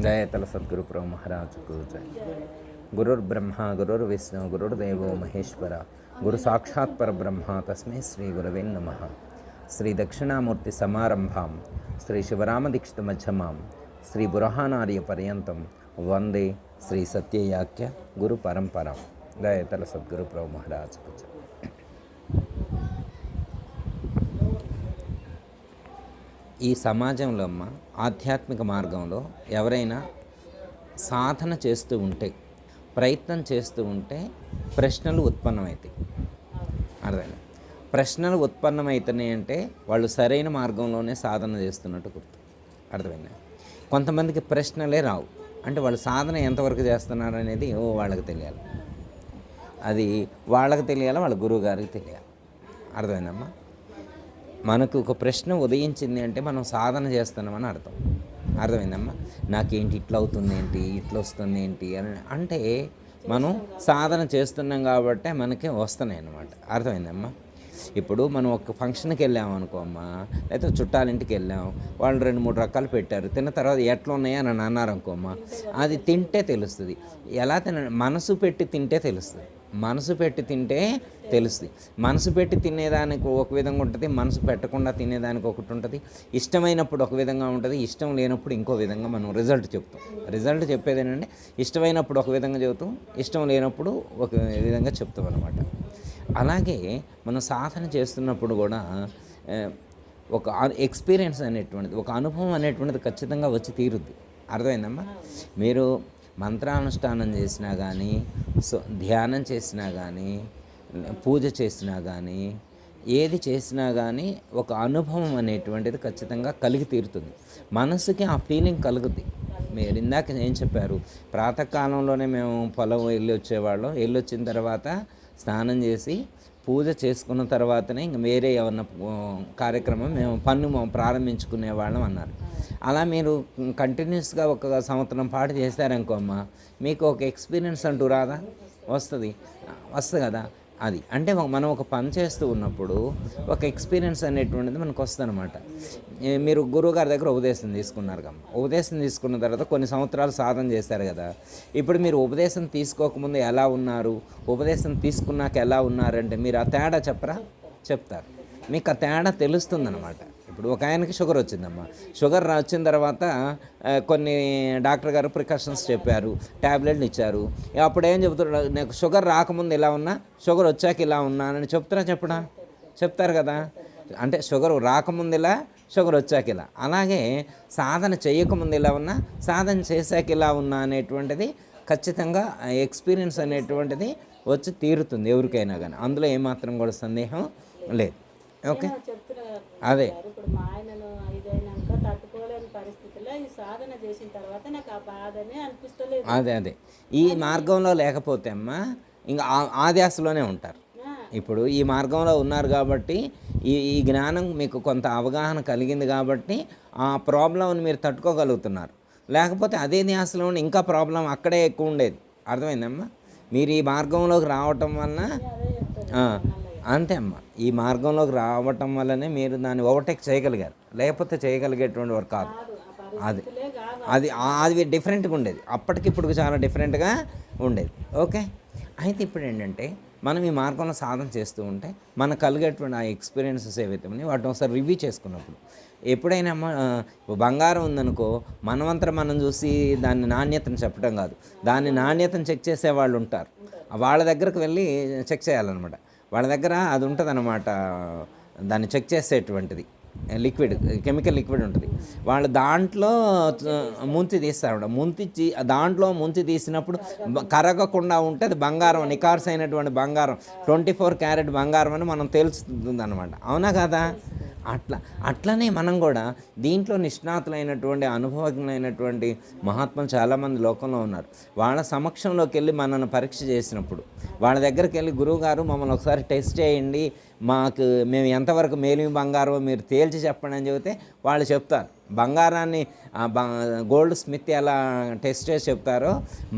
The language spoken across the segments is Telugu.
जयतल सद्गुरु प्रभु महाराज को जय। गुरुर्ब्रह्मा गुरुर्विष्णु गुरुर्देवो महेश्वर गुरु साक्षात् परब्रह्म तस्मै श्री गुरवे नमः। श्री दक्षिणामूर्ति समारंभां श्री शिवराम दीक्षित मध्यमां श्री बुरहानार्य पर्यंतं वंदे श्री सत्ययाख्य गुरु परंपरा। जयतल सद्गुरु प्रभु महाराज को जय। ఈ సమాజంలో అమ్మ ఆధ్యాత్మిక మార్గంలో ఎవరైనా సాధన చేస్తూ ఉంటే, ప్రయత్నం చేస్తూ ఉంటే ప్రశ్నలు ఉత్పన్నమవుతాయి. అర్థమైంది? ప్రశ్నలు ఉత్పన్నమవుతున్నాయి అంటే వాళ్ళు సరైన మార్గంలోనే సాధన చేస్తున్నట్టు గుర్తు. అర్థమైంది? కొంతమందికి ప్రశ్నలే రావు అంటే వాళ్ళు సాధన ఎంతవరకు చేస్తున్నారు అనేది వాళ్ళకి తెలియాలి. అది వాళ్ళకి తెలియాలి, వాళ్ళ గురువు గారికి తెలియాలి. అర్థమైందమ్మా? మనకు ఒక ప్రశ్న ఉదయించింది అంటే మనం సాధన చేస్తున్నామని అర్థం. అర్థమైందమ్మా? నాకేంటి ఇట్లా అవుతుంది, ఏంటి ఇట్లా వస్తుంది ఏంటి అని అంటే మనం సాధన చేస్తున్నాం కాబట్టి మనకి వస్తున్నాయి అన్నమాట. అర్థమైందమ్మా? ఇప్పుడు మనం ఒక ఫంక్షన్కి వెళ్ళాము అనుకోమ్మా, లేకపోతే చుట్టాలింటికి వెళ్ళాం, వాళ్ళు 2-3 రకాలు పెట్టారు, తిన్న తర్వాత ఎట్లా ఉన్నాయా అని అన్నారు అనుకోమ్మా, అది తింటే తెలుస్తుంది. ఎలా మనసు పెట్టి తింటే తెలుస్తుంది. మనసు పెట్టి తింటే తెలుస్తుంది. మనసు పెట్టి తినేదానికి ఒక విధంగా ఉంటుంది, మనసు పెట్టకుండా తినేదానికి ఒకటి ఉంటుంది. ఇష్టమైనప్పుడు ఒక విధంగా ఉంటుంది, ఇష్టం లేనప్పుడు ఇంకో విధంగా మనం రిజల్ట్ చెప్తాం. రిజల్ట్ చెప్పేది ఏంటంటే ఇష్టమైనప్పుడు ఒక విధంగా చెబుతాం, ఇష్టం లేనప్పుడు ఒక విధంగా చెప్తాం అన్నమాట. అలాగే మనం సాధన చేస్తున్నప్పుడు కూడా ఒక ఎక్స్పీరియన్స్ అనేటువంటిది, ఒక అనుభవం అనేటువంటిది ఖచ్చితంగా వచ్చి తీరుద్ది. అర్థమైందమ్మా? మీరు మంత్రానుష్ఠానం చేసినా కానీ, ధ్యానం చేసినా కానీ, పూజ చేసినా కానీ, ఏది చేసినా కానీ ఒక అనుభవం అనేటువంటిది ఖచ్చితంగా కలిగి తీరుతుంది. మనసుకి ఆ ఫీలింగ్ కలుగుద్ది. మీరు ఇందాక ఏం చెప్పారు, ప్రాతకాలంలోనే మేము పొలం వెళ్ళి వచ్చేవాళ్ళం, వెళ్ళి వచ్చిన తర్వాత స్నానం చేసి పూజ చేసుకున్న తర్వాతనే ఇంక వేరే ఏమన్నా కార్యక్రమం మేము పన్ను ప్రారంభించుకునేవాళ్ళం అన్నారు. అలా మీరు కంటిన్యూస్గా 1 సంవత్సరం పాటు చేశారనుకోమ్మా, మీకు ఒక ఎక్స్పీరియన్స్ అంటూ రాదా? వస్తుంది కదా. అది అంటే మనం ఒక పని చేస్తూ ఉన్నప్పుడు ఒక ఎక్స్పీరియన్స్ అనేటువంటిది మనకు వస్తుంది అనమాట. మీరు గురువుగారి దగ్గర ఉపదేశం తీసుకున్నారు కమ్మ, ఉపదేశం తీసుకున్న తర్వాత కొన్ని సంవత్సరాలు సాధన చేశారు కదా. ఇప్పుడు మీరు ఉపదేశం తీసుకోకముందు ఎలా ఉన్నారు, ఉపదేశం తీసుకున్నాక ఎలా ఉన్నారంటే మీరు ఆ తేడా చెప్తారు. మీకు ఆ తేడా తెలుస్తుందన్నమాట. ఇప్పుడు ఒక ఆయనకి షుగర్ వచ్చిందమ్మా, షుగర్ వచ్చిన తర్వాత కొన్ని డాక్టర్ గారు ప్రికాషన్స్ చెప్పారు, ట్యాబ్లెట్లు ఇచ్చారు. అప్పుడు ఏం చెబుతారు, నాకు షుగర్ రాకముందు ఇలా ఉన్నా, షుగర్ వచ్చాక ఇలా ఉన్నానని చెప్తారు కదా. అంటే షుగర్ రాకముందు ఇలా, షుగర్ వచ్చాక ఇలా. అలాగే సాధన చేయకముందు ఇలా ఉన్నా, సాధన చేశాక ఇలా ఉన్నా అనేటువంటిది ఖచ్చితంగా ఎక్స్పీరియన్స్ అనేటువంటిది వచ్చి తీరుతుంది ఎవరికైనా కానీ. అందులో ఏమాత్రం కూడా సందేహం లేదు. ఓకే, అదే ఇప్పుడు మా ఆయనను ఇదైనాక తట్టుకోలేని పరిస్థితిలో ఈ సాధన చేసిన తర్వాత నాకు ఆ బాధనే అనిపిస్తలేదు. అదే ఈ మార్గంలో లేకపోతే అమ్మా ఇంకా ఆ ధ్యాసలోనే ఉంటారు. ఇప్పుడు ఈ మార్గంలో ఉన్నారు కాబట్టి ఈ జ్ఞానం మీకు కొంత అవగాహన కలిగింది కాబట్టి ఆ ప్రాబ్లంని మీరు తట్టుకోగలుగుతున్నారు. లేకపోతే అదే ధ్యాసలో ఇంకా ప్రాబ్లం అక్కడే ఎక్కువ ఉండేది. అర్థమైందమ్మా? మీరు ఈ మార్గంలోకి రావటం వలన అంతే అమ్మ, ఈ మార్గంలోకి రావటం వల్లనే మీరు దాన్ని ఓవర్టేక్ చేయగలిగారు, లేకపోతే చేయగలిగేటువంటి వారు కాదు. అది డిఫరెంట్గా ఉండేది, అప్పటికిప్పుడు చాలా డిఫరెంట్గా ఉండేది. ఓకే, అయితే ఇప్పుడు ఏంటంటే మనం ఈ మార్గంలో సాధన చేస్తూ ఉంటే మనకు కలిగేటువంటి ఆ ఎక్స్పీరియన్సెస్ ఏవైతే ఉన్నాయో వాటిని ఒకసారి రివ్యూ చేసుకున్నప్పుడు ఎప్పుడైనా బంగారం ఉందనుకో, మనమంతా మనం చూసి దాని నాణ్యతను చెప్పడం కాదు, దాని నాణ్యతను చెక్ చేసే వాళ్ళు ఉంటారు. వాళ్ళ దగ్గరకు వెళ్ళి చెక్ చేయాలన్నమాట. వాళ్ళ దగ్గర అది ఉంటుంది అన్నమాట, దాన్ని చెక్ చేసేటువంటిది లిక్విడ్, కెమికల్ లిక్విడ్ ఉంటుంది. వాళ్ళు దాంట్లో ముంచి తీస్తారు. దాంట్లో ముంచి తీసినప్పుడు కరగకుండా ఉంటే అది బంగారం, నికార్స్ అయినటువంటి బంగారం, 24 క్యారెట్ బంగారం అని మనం తెలుస్తుంది అన్నమాట. అవునా కదా? అట్లనే మనం కూడా దీంట్లో నిష్ణాతులైనటువంటి అనుభవజ్ఞులైనటువంటి మహాత్ములు చాలామంది లోకంలో ఉన్నారు. వాళ్ళ సమక్షంలోకి వెళ్ళి మనల్ని పరీక్ష చేసినప్పుడు వాళ్ళ దగ్గరికి వెళ్ళి గురువుగారు మమ్మల్ని ఒకసారి టెస్ట్ చేయండి, మేము ఎంతవరకు మేలిమి బంగారం మీరు తేల్చి చెప్పండి అని చెబితే వాళ్ళు చెప్తారు. బంగారాన్ని గోల్డ్ స్మిత్ ఎలా టెస్ట్ చేసి చెప్తారో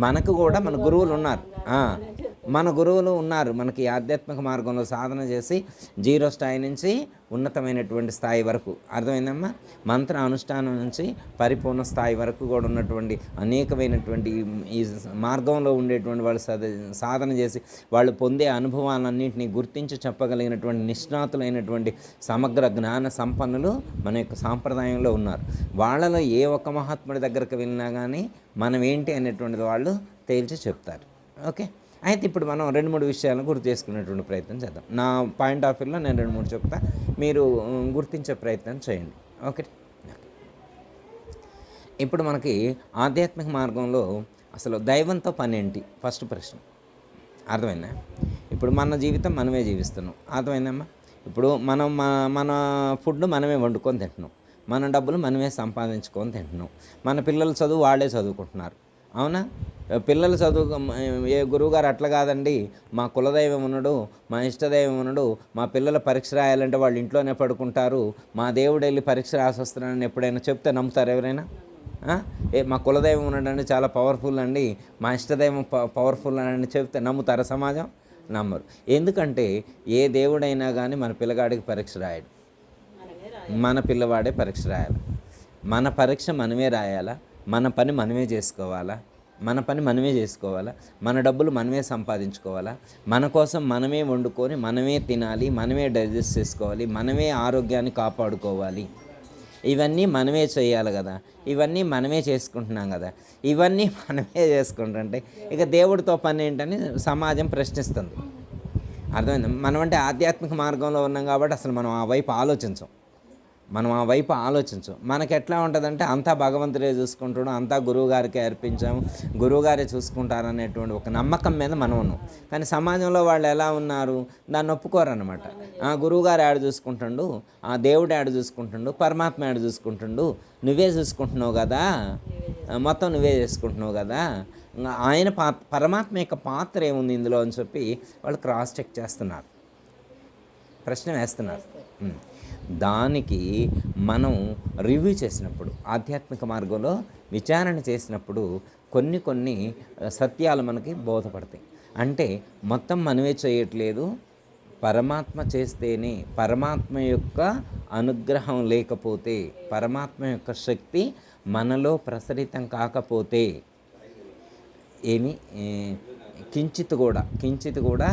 మనకు కూడా మన గురువులు ఉన్నారు. మన గురువులు ఉన్నారు మనకి ఆధ్యాత్మిక మార్గంలో సాధన చేసి జీరో స్థాయి నుంచి ఉన్నతమైనటువంటి స్థాయి వరకు, అర్థమైందమ్మా? మంత్ర అనుష్ఠానం నుంచి పరిపూర్ణ స్థాయి వరకు కూడా ఉన్నటువంటి అనేకమైనటువంటి ఈ మార్గంలో ఉండేటువంటి వాళ్ళు సాధన చేసి వాళ్ళు పొందే అనుభవాలన్నింటినీ గుర్తించి చెప్పగలిగినటువంటి నిష్ణాతులైనటువంటి సమగ్ర జ్ఞాన సంపన్నులు మన యొక్క సాంప్రదాయంలో ఉన్నారు. వాళ్ళలో ఏ ఒక్క మహాత్ముడి దగ్గరికి వెళ్ళినా కానీ మనం ఏంటి అనేటువంటిది వాళ్ళు తేల్చి చెప్తారు. ఓకే, అయితే ఇప్పుడు మనం 2-3 విషయాలను గుర్తు చేసుకునేటువంటి ప్రయత్నం చేద్దాం. నా పాయింట్ ఆఫ్ వ్యూలో నేను 2-3 చెప్తా, మీరు గుర్తించే ప్రయత్నం చేయండి. ఓకే, ఇప్పుడు మనకి ఆధ్యాత్మిక మార్గంలో అసలు దైవంతో పని ఏంటి? ఫస్ట్ ప్రశ్న అర్థమైందా? ఇప్పుడు మన జీవితం మనమే జీవిస్తున్నాం, అర్థమైందమ్మా? ఇప్పుడు మనం మన ఫుడ్ మనమే వండుకొని తింటున్నాం, మన డబ్బులు మనమే సంపాదించుకొని తింటున్నాం, మన పిల్లల చదువు వాళ్ళే చదువుకుంటున్నారు, అవునా? పిల్లలు చదువు ఏ గురువుగారు అట్లా కాదండి, మా కులదైవం ఉన్నాడు, మా ఇష్టదైవం ఉన్నాడు, మా పిల్లల పరీక్ష రాయాలంటే వాళ్ళు ఇంట్లోనే పడుకుంటారు, మా దేవుడు వెళ్ళి పరీక్ష రాసి వస్తున్నాడని ఎప్పుడైనా చెప్తే నమ్ముతారు ఎవరైనా? మా కులదైవం ఉన్నాడండి చాలా పవర్ఫుల్ అండి, మా ఇష్టదైవం పవర్ఫుల్ అని చెప్తే నమ్ముతారా సమాజం? నమ్మరు. ఎందుకంటే ఏ దేవుడైనా కానీ మన పిల్లగాడికి పరీక్ష రాయడు, మన పిల్లవాడే పరీక్ష రాయాలి. మన పరీక్ష మనమే రాయాలా, మన పని మనమే చేసుకోవాలా, మన డబ్బులు మనమే సంపాదించుకోవాలా, మన కోసం మనమే వండుకొని మనమే తినాలి, మనమే డైజెస్ట్ చేసుకోవాలి, మనమే ఆరోగ్యాన్ని కాపాడుకోవాలి. ఇవన్నీ మనమే చేయాలి కదా, ఇవన్నీ మనమే చేసుకుంటున్నాం కదా, ఇవన్నీ మనమే చేసుకుంటుంటే ఇక దేవుడితో పని ఏంటని సమాజం ప్రశ్నిస్తుంది. అర్థమైంది? మనం అంటే ఆధ్యాత్మిక మార్గంలో ఉన్నాం కాబట్టి అసలు మనం ఆ వైపు ఆలోచించం. మనకి ఎట్లా ఉంటుందంటే అంతా భగవంతుడే చూసుకుంటాడు, అంతా గురువుగారికే అర్పించాము, గురువుగారే చూసుకుంటారనేటువంటి ఒక నమ్మకం మీద మనం ఉన్నాం. కానీ సమాజంలో వాళ్ళు ఎలా ఉన్నారు? దాన్ని ఒప్పుకోరన్నమాట. గురువుగారు యాడ చూసుకుంటుండు, ఆ దేవుడు యాడ చూసుకుంటుండు, పరమాత్మ యాడ చూసుకుంటుండు, నువ్వే చూసుకుంటున్నావు కదా, మొత్తం నువ్వే చేసుకుంటున్నావు కదా, ఆయన పరమాత్మ యొక్క పాత్ర ఏముంది ఇందులో అని చెప్పి వాళ్ళు క్రాస్ చెక్ చేస్తున్నారు, ప్రశ్న వేస్తున్నారు. దానికి మనం రివ్యూ చేసినప్పుడు, ఆధ్యాత్మిక మార్గంలో విచారణ చేసినప్పుడు కొన్ని సత్యాలు మనకి బోధపడతాయి. అంటే మొత్తం మనమే చేయట్లేదు, పరమాత్మ చేస్తేనే, పరమాత్మ యొక్క అనుగ్రహం లేకపోతే, పరమాత్మ యొక్క శక్తి మనలో ప్రసరితం కాకపోతే ఏమి కించిత్ కూడా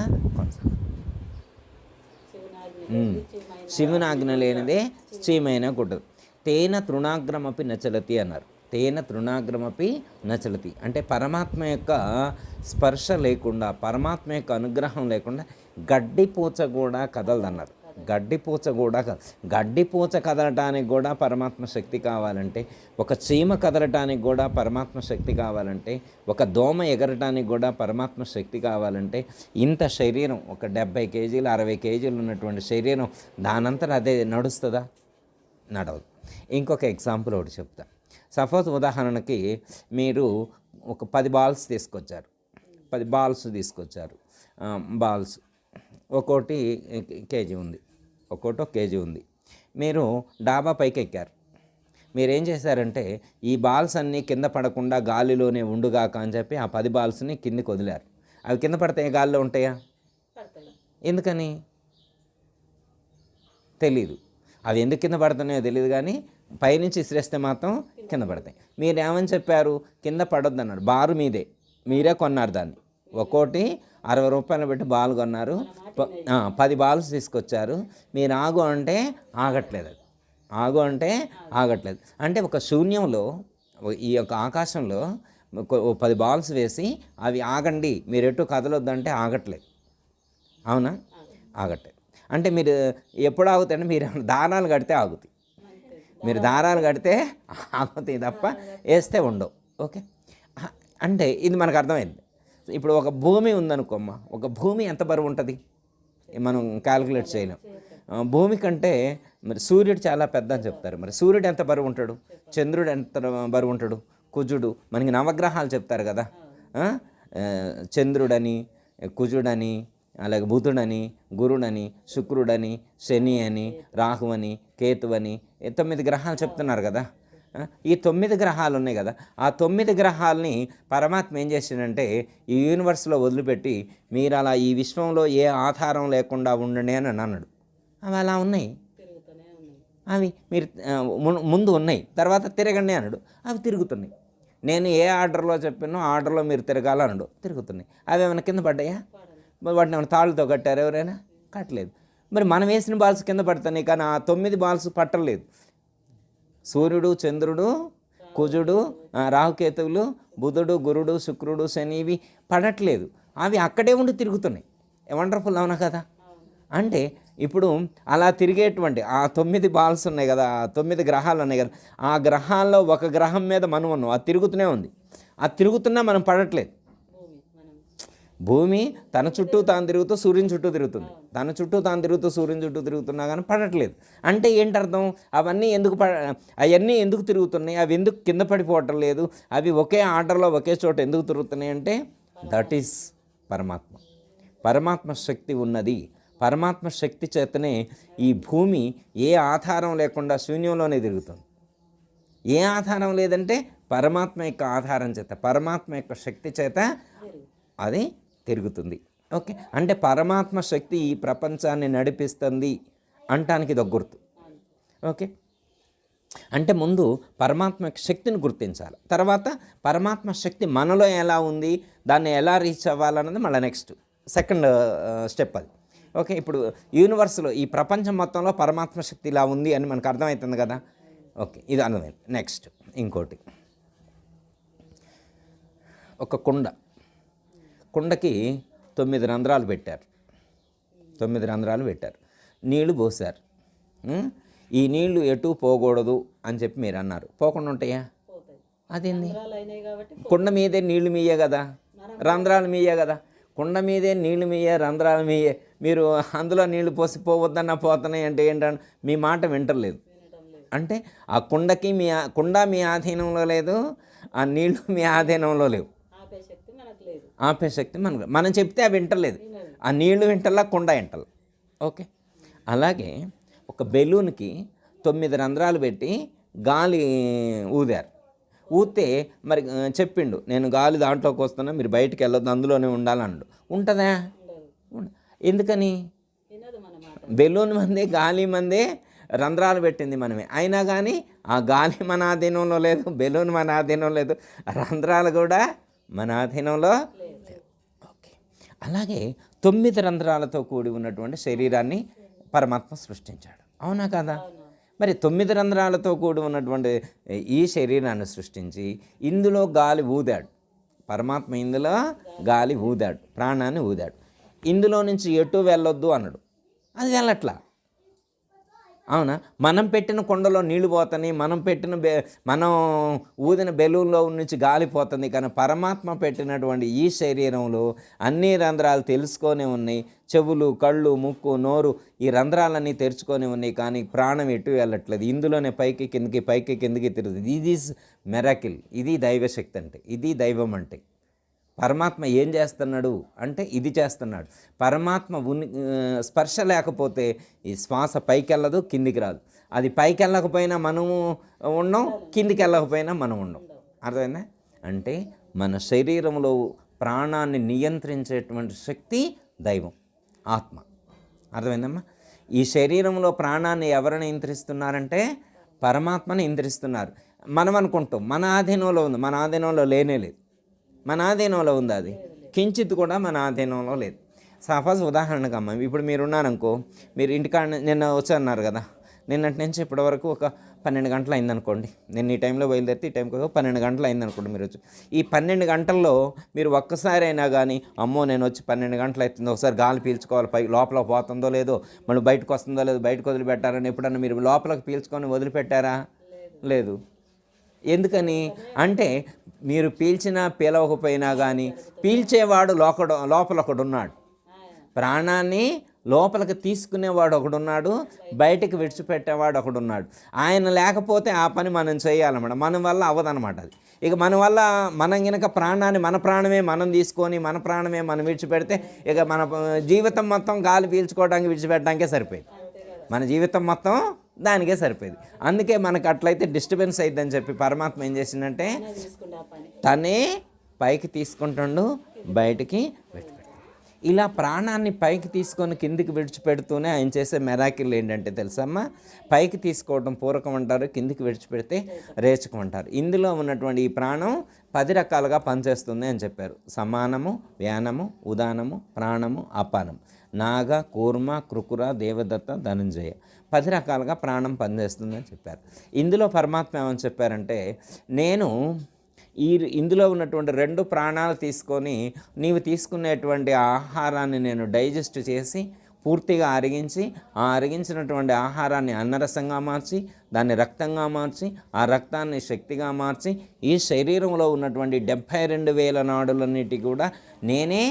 శివునాజ్ఞ లేనిదే చీమైన గుడ్డదు. తేన తృణాగ్రమపి నచలతి అన్నారు. తేన తృణాగ్రమపి నచలతి అంటే పరమాత్మ యొక్క స్పర్శ లేకుండా, పరమాత్మ యొక్క అనుగ్రహం లేకుండా గడ్డిపూచ కూడా కదలదన్నారు. గడ్డిపూచ కదలటానికి కూడా పరమాత్మ శక్తి కావాలంటే, ఒక చీమ కదలటానికి కూడా పరమాత్మ శక్తి కావాలంటే, ఒక దోమ ఎగరటానికి కూడా పరమాత్మ శక్తి కావాలంటే, ఇంత శరీరం ఒక 70 కేజీలు 60 కేజీలు ఉన్నటువంటి శరీరం దానంతట అదే నడుస్తుందా? నడవదు. ఇంకొక ఎగ్జాంపుల్ ఒకటి చెప్తా. సపోజ్ ఉదాహరణకి మీరు ఒక 10 బాల్స్ తీసుకొచ్చారు, 10 బాల్స్ తీసుకొచ్చారు. బాల్స్ ఒక్కోటి కేజీ ఉంది. మీరు డాబా పైకి ఎక్కారు. మీరేం చేశారంటే ఈ బాల్స్ అన్నీ కింద పడకుండా గాలిలోనే ఉండుగాక అని చెప్పి ఆ 10 బాల్స్ని కిందకి వదిలారు. అవి కింద పడితే గాలిలో ఉంటాయా? ఎందుకని తెలీదు. అవి ఎందుకు కింద పడుతున్నాయో తెలియదు, కానీ పైనుంచి ఇసిరేస్తే మాత్రం కింద పడతాయి. మీరు ఏమని చెప్పారు? కింద పడొద్దు అన్నారు. బారు మీరే కొన్నారు దాన్ని. ఒక్కోటి 60 రూపాయలు పెట్టి బాల్ కొన్నారు, 10 బాల్స్ తీసుకొచ్చారు. మీరు ఆగు అంటే ఆగట్లేదు, అంటే ఒక శూన్యంలో, ఈ యొక్క ఆకాశంలో 10 బాల్స్ వేసి అవి ఆగండి, మీరు ఎటు కదలొద్దంటే ఆగట్లేదు. అవునా? ఆగట్లేదు. అంటే మీరు ఎప్పుడు ఆగుతాయంటే మీరు దారాలు కడితే ఆగుతాయి, మీరు దారాలు కడితే ఆగుతాయి తప్ప వేస్తే ఉండవు. ఓకే, అంటే ఇది మనకు అర్థమైంది. ఇప్పుడు ఒక భూమి ఉందనుకోమ్మా, ఒక భూమి ఎంత బరువు ఉంటుంది మనం క్యాలిక్యులేట్ చేయలేం. భూమి కంటే మరి సూర్యుడు చాలా పెద్ద అని చెప్తారు. మరి సూర్యుడు ఎంత బరువు ఉంటాడు? చంద్రుడు ఎంత బరువు ఉంటాడు? కుజుడు. మనకి నవగ్రహాలు చెప్తారు కదా, చంద్రుడని, కుజుడని, అలాగే బుధుడని, గురుడని, శుక్రుడని, శని అని, రాహు అని, కేతు అని 9 గ్రహాలు చెప్తున్నారు కదా. ఈ 9 గ్రహాలు ఉన్నాయి కదా, ఆ 9 గ్రహాలని పరమాత్మ ఏం చేసిండంటే ఈ యూనివర్స్లో వదిలిపెట్టి మీరు అలా ఈ విశ్వంలో ఏ ఆధారం లేకుండా ఉండండి అని అన్నాడు. అవి అలా ఉన్నాయి, అవి మీరు ముందు ఉన్నాయి, తర్వాత తిరగండి అన్నాడు, అవి తిరుగుతున్నాయి. నేను ఏ ఆర్డర్లో చెప్పానో ఆర్డర్లో మీరు తిరగాలన్నాడు, తిరుగుతున్నాయి. అవి ఏమైనా కింద పడ్డాయా? వాటిని ఏమైనా తాళ్ళతో కట్టారు ఎవరైనా? కట్టలేదు. మరి మనం వేసిన బాల్స్ కింద పడుతున్నాయి, కానీ ఆ 9 బాల్స్ పట్టలేదు. సూర్యుడు, చంద్రుడు, కుజుడు, రాహుకేతువులు, బుధుడు, గురుడు, శుక్రుడు, శని ఇవి పడట్లేదు, అవి అక్కడే ఉండి తిరుగుతున్నాయి. వండర్ఫుల్ అవునా కదా? అంటే ఇప్పుడు అలా తిరిగేటువంటి ఆ 9 బాల్స్ ఉన్నాయి కదా, ఆ 9 గ్రహాలు ఉన్నాయి కదా, ఆ గ్రహాల్లో ఒక గ్రహం మీద మనం ఉన్నాం, అది తిరుగుతూనే ఉంది. అది తిరుగుతున్నా మనం పడట్లేదు. భూమి తన చుట్టూ తాను తిరుగుతూ సూర్యుని చుట్టూ తిరుగుతుంది, తన చుట్టూ తాను తిరుగుతూ సూర్యుని చుట్టూ తిరుగుతున్నా కానీ పడట్లేదు. అంటే ఏంటి అర్థం? అవన్నీ ఎందుకు తిరుగుతున్నాయి? అవి ఎందుకు కింద పడిపోవటం లేదు? అవి ఒకే ఆర్డర్లో ఒకే చోట ఎందుకు తిరుగుతున్నాయి అంటే దట్ ఈస్ పరమాత్మ. పరమాత్మ శక్తి ఉన్నది. పరమాత్మ శక్తి చేతనే ఈ భూమి ఏ ఆధారం లేకుండా శూన్యంలోనే తిరుగుతుంది. ఏ ఆధారం లేదంటే పరమాత్మ యొక్క ఆధారం చేత, పరమాత్మ యొక్క శక్తి చేత అది తిరుగుతుంది. ఓకే, అంటే పరమాత్మ శక్తి ఈ ప్రపంచాన్ని నడిపిస్తుంది అంటానికి ఇది ఒక గుర్తు. ఓకే, అంటే ముందు పరమాత్మ యొక్క శక్తిని గుర్తించాలి, తర్వాత పరమాత్మ శక్తి మనలో ఎలా ఉంది, దాన్ని ఎలా రీచ్ అవ్వాలన్నది మళ్ళీ నెక్స్ట్ సెకండ్ స్టెప్ అది. ఓకే, ఇప్పుడు యూనివర్స్లో ఈ ప్రపంచం మొత్తంలో పరమాత్మ శక్తి ఇలా ఉంది అని మనకు అర్థమవుతుంది కదా. ఓకే, ఇది అర్థమైంది. నెక్స్ట్ ఇంకోటి, ఒక కుండకి 9 రంధ్రాలు పెట్టారు, 9 రంధ్రాలు పెట్టారు, నీళ్లు పోసారు. ఈ నీళ్లు ఎటు పోకూడదు అని చెప్పి మీరు అన్నారు, పోకుండా ఉంటాయా? అదేంది? కుండ మీదే నీళ్లు మీయే కదా, రంధ్రాలు మీయే కదా. కుండ మీదే నీళ్లు మీయే, రంధ్రాలు మీయే, మీరు అందులో నీళ్లు పోసి పోవద్దన్నా పోతున్నాయి అంటే ఏంటంటే మీ మాట వింటలేదు. అంటే ఆ కుండ మీ ఆధీనంలో లేదు, ఆ నీళ్లు మీ ఆధీనంలో లేవు. ఆపే శక్తి మనం చెప్తే అవి వింటలేదు, ఆ నీళ్లు వింటల్లా, కుండ వింటల్లా. ఓకే, అలాగే ఒక బెలూన్కి 9 రంధ్రాలు పెట్టి గాలి ఊదారు. ఊతే మరి చెప్పిండు, నేను గాలి దాంట్లోకి వస్తున్నా, మీరు బయటికి వెళ్ళొద్దు, అందులోనే ఉండాలన్నాడు. ఉంటుందా? ఎందుకని? బెలూన్ మందే, గాలి మందే, రంధ్రాలు పెట్టింది మనమే, అయినా కానీ ఆ గాలి మన ఆధీనంలో లేదు, బెలూన్ మన ఆధీనంలో లేదు, రంధ్రాలు కూడా మన ఆధీనంలో. ఓకే, అలాగే 9 రంధ్రాలతో కూడి ఉన్నటువంటి శరీరాన్ని పరమాత్మ సృష్టించాడు, అవునా కదా? మరి 9 రంధ్రాలతో కూడి ఉన్నటువంటి ఈ శరీరాన్ని సృష్టించి ఇందులో గాలి ఊదాడు పరమాత్మ, ఇందులో గాలి ఊదాడు, ప్రాణాన్ని ఊదాడు. ఇందులో నుంచి ఎటు వెళ్ళొద్దు అన్నాడు, అది వెళ్ళట్లా, అవునా? మనం పెట్టిన కుండలో నీళ్లు పోతాయి, మనం ఊదిన బెలూన్లో నుంచి గాలిపోతుంది, కానీ పరమాత్మ పెట్టినటువంటి ఈ శరీరంలో అన్ని రంధ్రాలు తెలుసుకొని ఉన్నాయి, చెవులు, కళ్ళు, ముక్కు, నోరు, ఈ రంధ్రాలన్నీ తెరుచుకొని ఉన్నాయి, కానీ ప్రాణం ఎటు వెళ్ళట్లేదు, ఇందులోనే పైకి కిందికి తిరుగుతుంది. ఇది మెరాకిల్, ఇది దైవశక్తి అంటే, ఇది దైవం అంటే. పరమాత్మ ఏం చేస్తున్నాడు అంటే ఇది చేస్తున్నాడు. పరమాత్మ స్పర్శ లేకపోతే ఈ శ్వాస పైకి వెళ్ళదు, కిందికి రాదు. అది పైకి వెళ్ళకపోయినా మనము ఉండం, కిందికి వెళ్ళకపోయినా మనం ఉండం. అర్థమైందా? అంటే మన శరీరంలో ప్రాణాన్ని నియంత్రించేటువంటి శక్తి దైవం, ఆత్మ. అర్థమైందమ్మా? ఈ శరీరంలో ప్రాణాన్ని ఎవరిని నియంత్రిస్తున్నారంటే పరమాత్మని నియంత్రిస్తున్నారు. మనం అనుకుంటాం మన ఆధీనంలో ఉంది, మన ఆధీనంలో లేనేలేదు. మన ఆధీనంలో ఉంది, అది కించిత్ కూడా మన ఆధీనంలో లేదు. సపోజ్ ఉదాహరణకు అమ్మ, ఇప్పుడు మీరు ఉన్నారనుకో, మీరు ఇంటికాడ నిన్న వచ్చన్నారు కదా, నిన్నటి నుంచి ఇప్పటి వరకు ఒక 12 గంటలు అయిందనుకోండి, నేను ఈ టైంలో బయలుదేరితే ఈ టైంకి 12 గంటలు అయిందనుకోండి. మీరు వచ్చి ఈ 12 గంటల్లో మీరు ఒక్కసారి అయినా కానీ అమ్మో నేను వచ్చి 12 గంటలు అవుతుందో, ఒకసారి గాలి పీల్చుకోవాలి, పై లోపల పోతుందో లేదో, మళ్ళీ బయటకు వస్తుందో లేదో, బయటకు వదిలిపెట్టారని ఎప్పుడన్నా మీరు లోపలికి పీల్చుకొని వదిలిపెట్టారా? లేదు. ఎందుకని అంటే మీరు పీల్చినా పీలవకపోయినా కానీ పీల్చేవాడు లోపల ఒకడున్నాడు, ప్రాణాన్ని లోపలికి తీసుకునేవాడు ఒకడున్నాడు, బయటికి విడిచిపెట్టేవాడు ఒకడున్నాడు. ఆయన లేకపోతే ఆ పని మనం చేయాలన్నమాట, మన వల్ల అవ్వదన్నమాట అది. ఇక మన వల్ల మనం కనుక ప్రాణాన్ని, మన ప్రాణమే మనం తీసుకొని మన ప్రాణమే మనం విడిచిపెడితే ఇక మన జీవితం మొత్తం గాలి పీల్చుకోవడానికి విడిచిపెట్టడానికే సరిపోయింది. మన జీవితం మొత్తం దానికే సరిపోయింది. అందుకే మనకు అట్లయితే డిస్టర్బెన్స్ అయిద్దని చెప్పి పరమాత్మ ఏం చేసిందంటే తీసుకుంటే ఆ పని తనే పైకి తీసుకుంటుండు, బయటికి విడిచిపెడతాడు. ఇలా ప్రాణాన్ని పైకి తీసుకొని కిందికి విడిచిపెడుతూనే ఆయన చేసే మెరాకిల్ ఏంటంటే తెలుసమ్మా, పైకి తీసుకోవడం పూరకం అంటారు, కిందికి విడిచిపెడితే రేచకం అంటారు. ఇందులో ఉన్నటువంటి ఈ ప్రాణం 10 రకాలుగా పనిచేస్తుంది అని చెప్పారు. సమానము, వ్యానము, ఉదానము, ప్రాణము, అపానము. నాగ, కూర్మ, కృకుర, దేవదత్త, ధనంజయ 10 రకాలుగా ప్రాణం పనిచేస్తుంది అని చెప్పారు. ఇందులో పరమాత్మ ఏమని చెప్పారంటే, నేను ఇందులో ఉన్నటువంటి 2 ప్రాణాలు తీసుకొని నీవు తీసుకునేటువంటి ఆహారాన్ని నేను డైజెస్ట్ చేసి పూర్తిగా అరిగించి, ఆ అరిగించినటువంటి ఆహారాన్ని అన్నరసంగా మార్చి, దాన్ని రక్తంగా మార్చి, ఆ రక్తాన్ని శక్తిగా మార్చి, ఈ శరీరంలో ఉన్నటువంటి 72,000 నాడులన్నిటి కూడా నేనే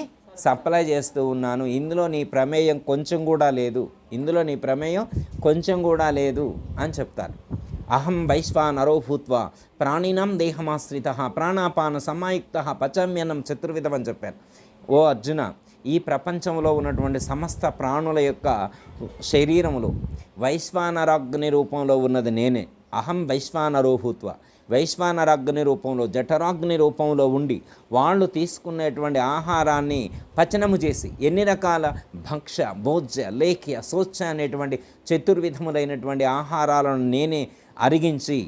సప్లై చేస్తూ ఉన్నాను. ఇందులో నీ ప్రమేయం కొంచెం కూడా లేదు, ఇందులో నీ ప్రమేయం కొంచెం కూడా లేదు అని చెప్తారు. అహం వైశ్వానరో భూత్వా ప్రాణినాం దేహమాశ్రిత ప్రాణాపాన సమాయుక్త పచమ్యనం చతుర్విధం అని చెప్పారు. ఓ అర్జున, ఈ ప్రపంచంలో ఉన్నటువంటి సమస్త ప్రాణుల యొక్క శరీరములు వైశ్వానరాగ్ని రూపంలో ఉన్నది నేనే. అహం వైశ్వానరో భూత్వా, వైశ్వానరాగ్ని రూపంలో, జఠరాగ్ని రూపంలో ఉండి వాళ్ళు తీసుకునేటువంటి ఆహారాన్ని పచనము చేసి ఎన్ని రకాల భక్ష్య, భోజ్య, లేఖ్య, శోచ్య అనేటువంటి చతుర్విధములైనటువంటి ఆహారాలను నేనే అరిగించి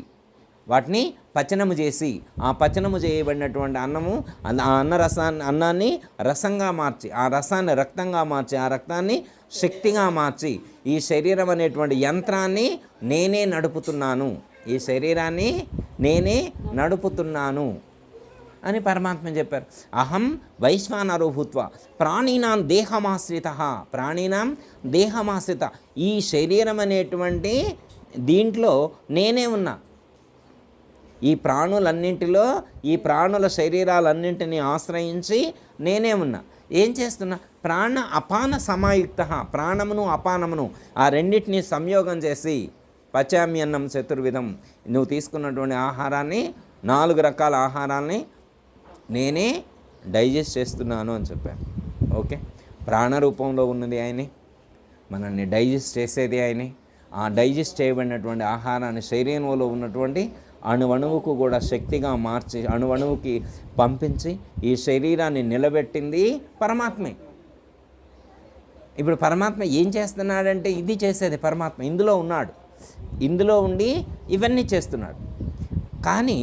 వాటిని పచనము చేసి, ఆ పచనము చేయబడినటువంటి అన్నము, ఆ అన్నాన్ని రసంగా మార్చి, ఆ రసాన్ని రక్తంగా మార్చి, ఆ రక్తాన్ని శక్తిగా మార్చి ఈ శరీరం అనేటువంటి యంత్రాన్ని నేనే నడుపుతున్నాను, ఈ శరీరాన్ని నేనే నడుపుతున్నాను అని పరమాత్మ చెప్పారు. అహం వైశ్వానరో భూత్వా ప్రాణినాం దేహమాశ్రిత, ప్రాణినాం దేహమాశ్రిత, ఈ శరీరం అనేటువంటి దీంట్లో నేనే ఉన్నా. ఈ ప్రాణులన్నింటిలో, ఈ ప్రాణుల శరీరాలన్నింటినీ ఆశ్రయించి నేనే ఉన్నా. ఏం చేస్తున్నా? ప్రాణ అపాన సమాయుక్త, ప్రాణమును అపానమును ఆ రెండింటినీ సంయోగం చేసి పచామ్యన్నం చతుర్విధం, నువ్వు తీసుకున్నటువంటి ఆహారాన్ని 4 రకాల ఆహారాన్ని నేనే డైజెస్ట్ చేస్తున్నాను అని చెప్పాను. ఓకే, ప్రాణ రూపంలో ఉన్నది ఆయనే, మనల్ని డైజెస్ట్ చేసేది ఆయనే. ఆ డైజెస్ట్ చేయబడినటువంటి ఆహారాన్ని శరీరంలో ఉన్నటువంటి అణువణువుకు కూడా శక్తిగా మార్చి అణువణువుకి పంపించి ఈ శరీరాన్ని నిలబెట్టింది పరమాత్మే. ఇప్పుడు పరమాత్మ ఏం చేస్తున్నాడంటే ఇది చేసేది పరమాత్మ, ఇందులో ఉన్నాడు, ఇందులో ఉండి ఇవన్నీ చేస్తున్నాడు. కానీ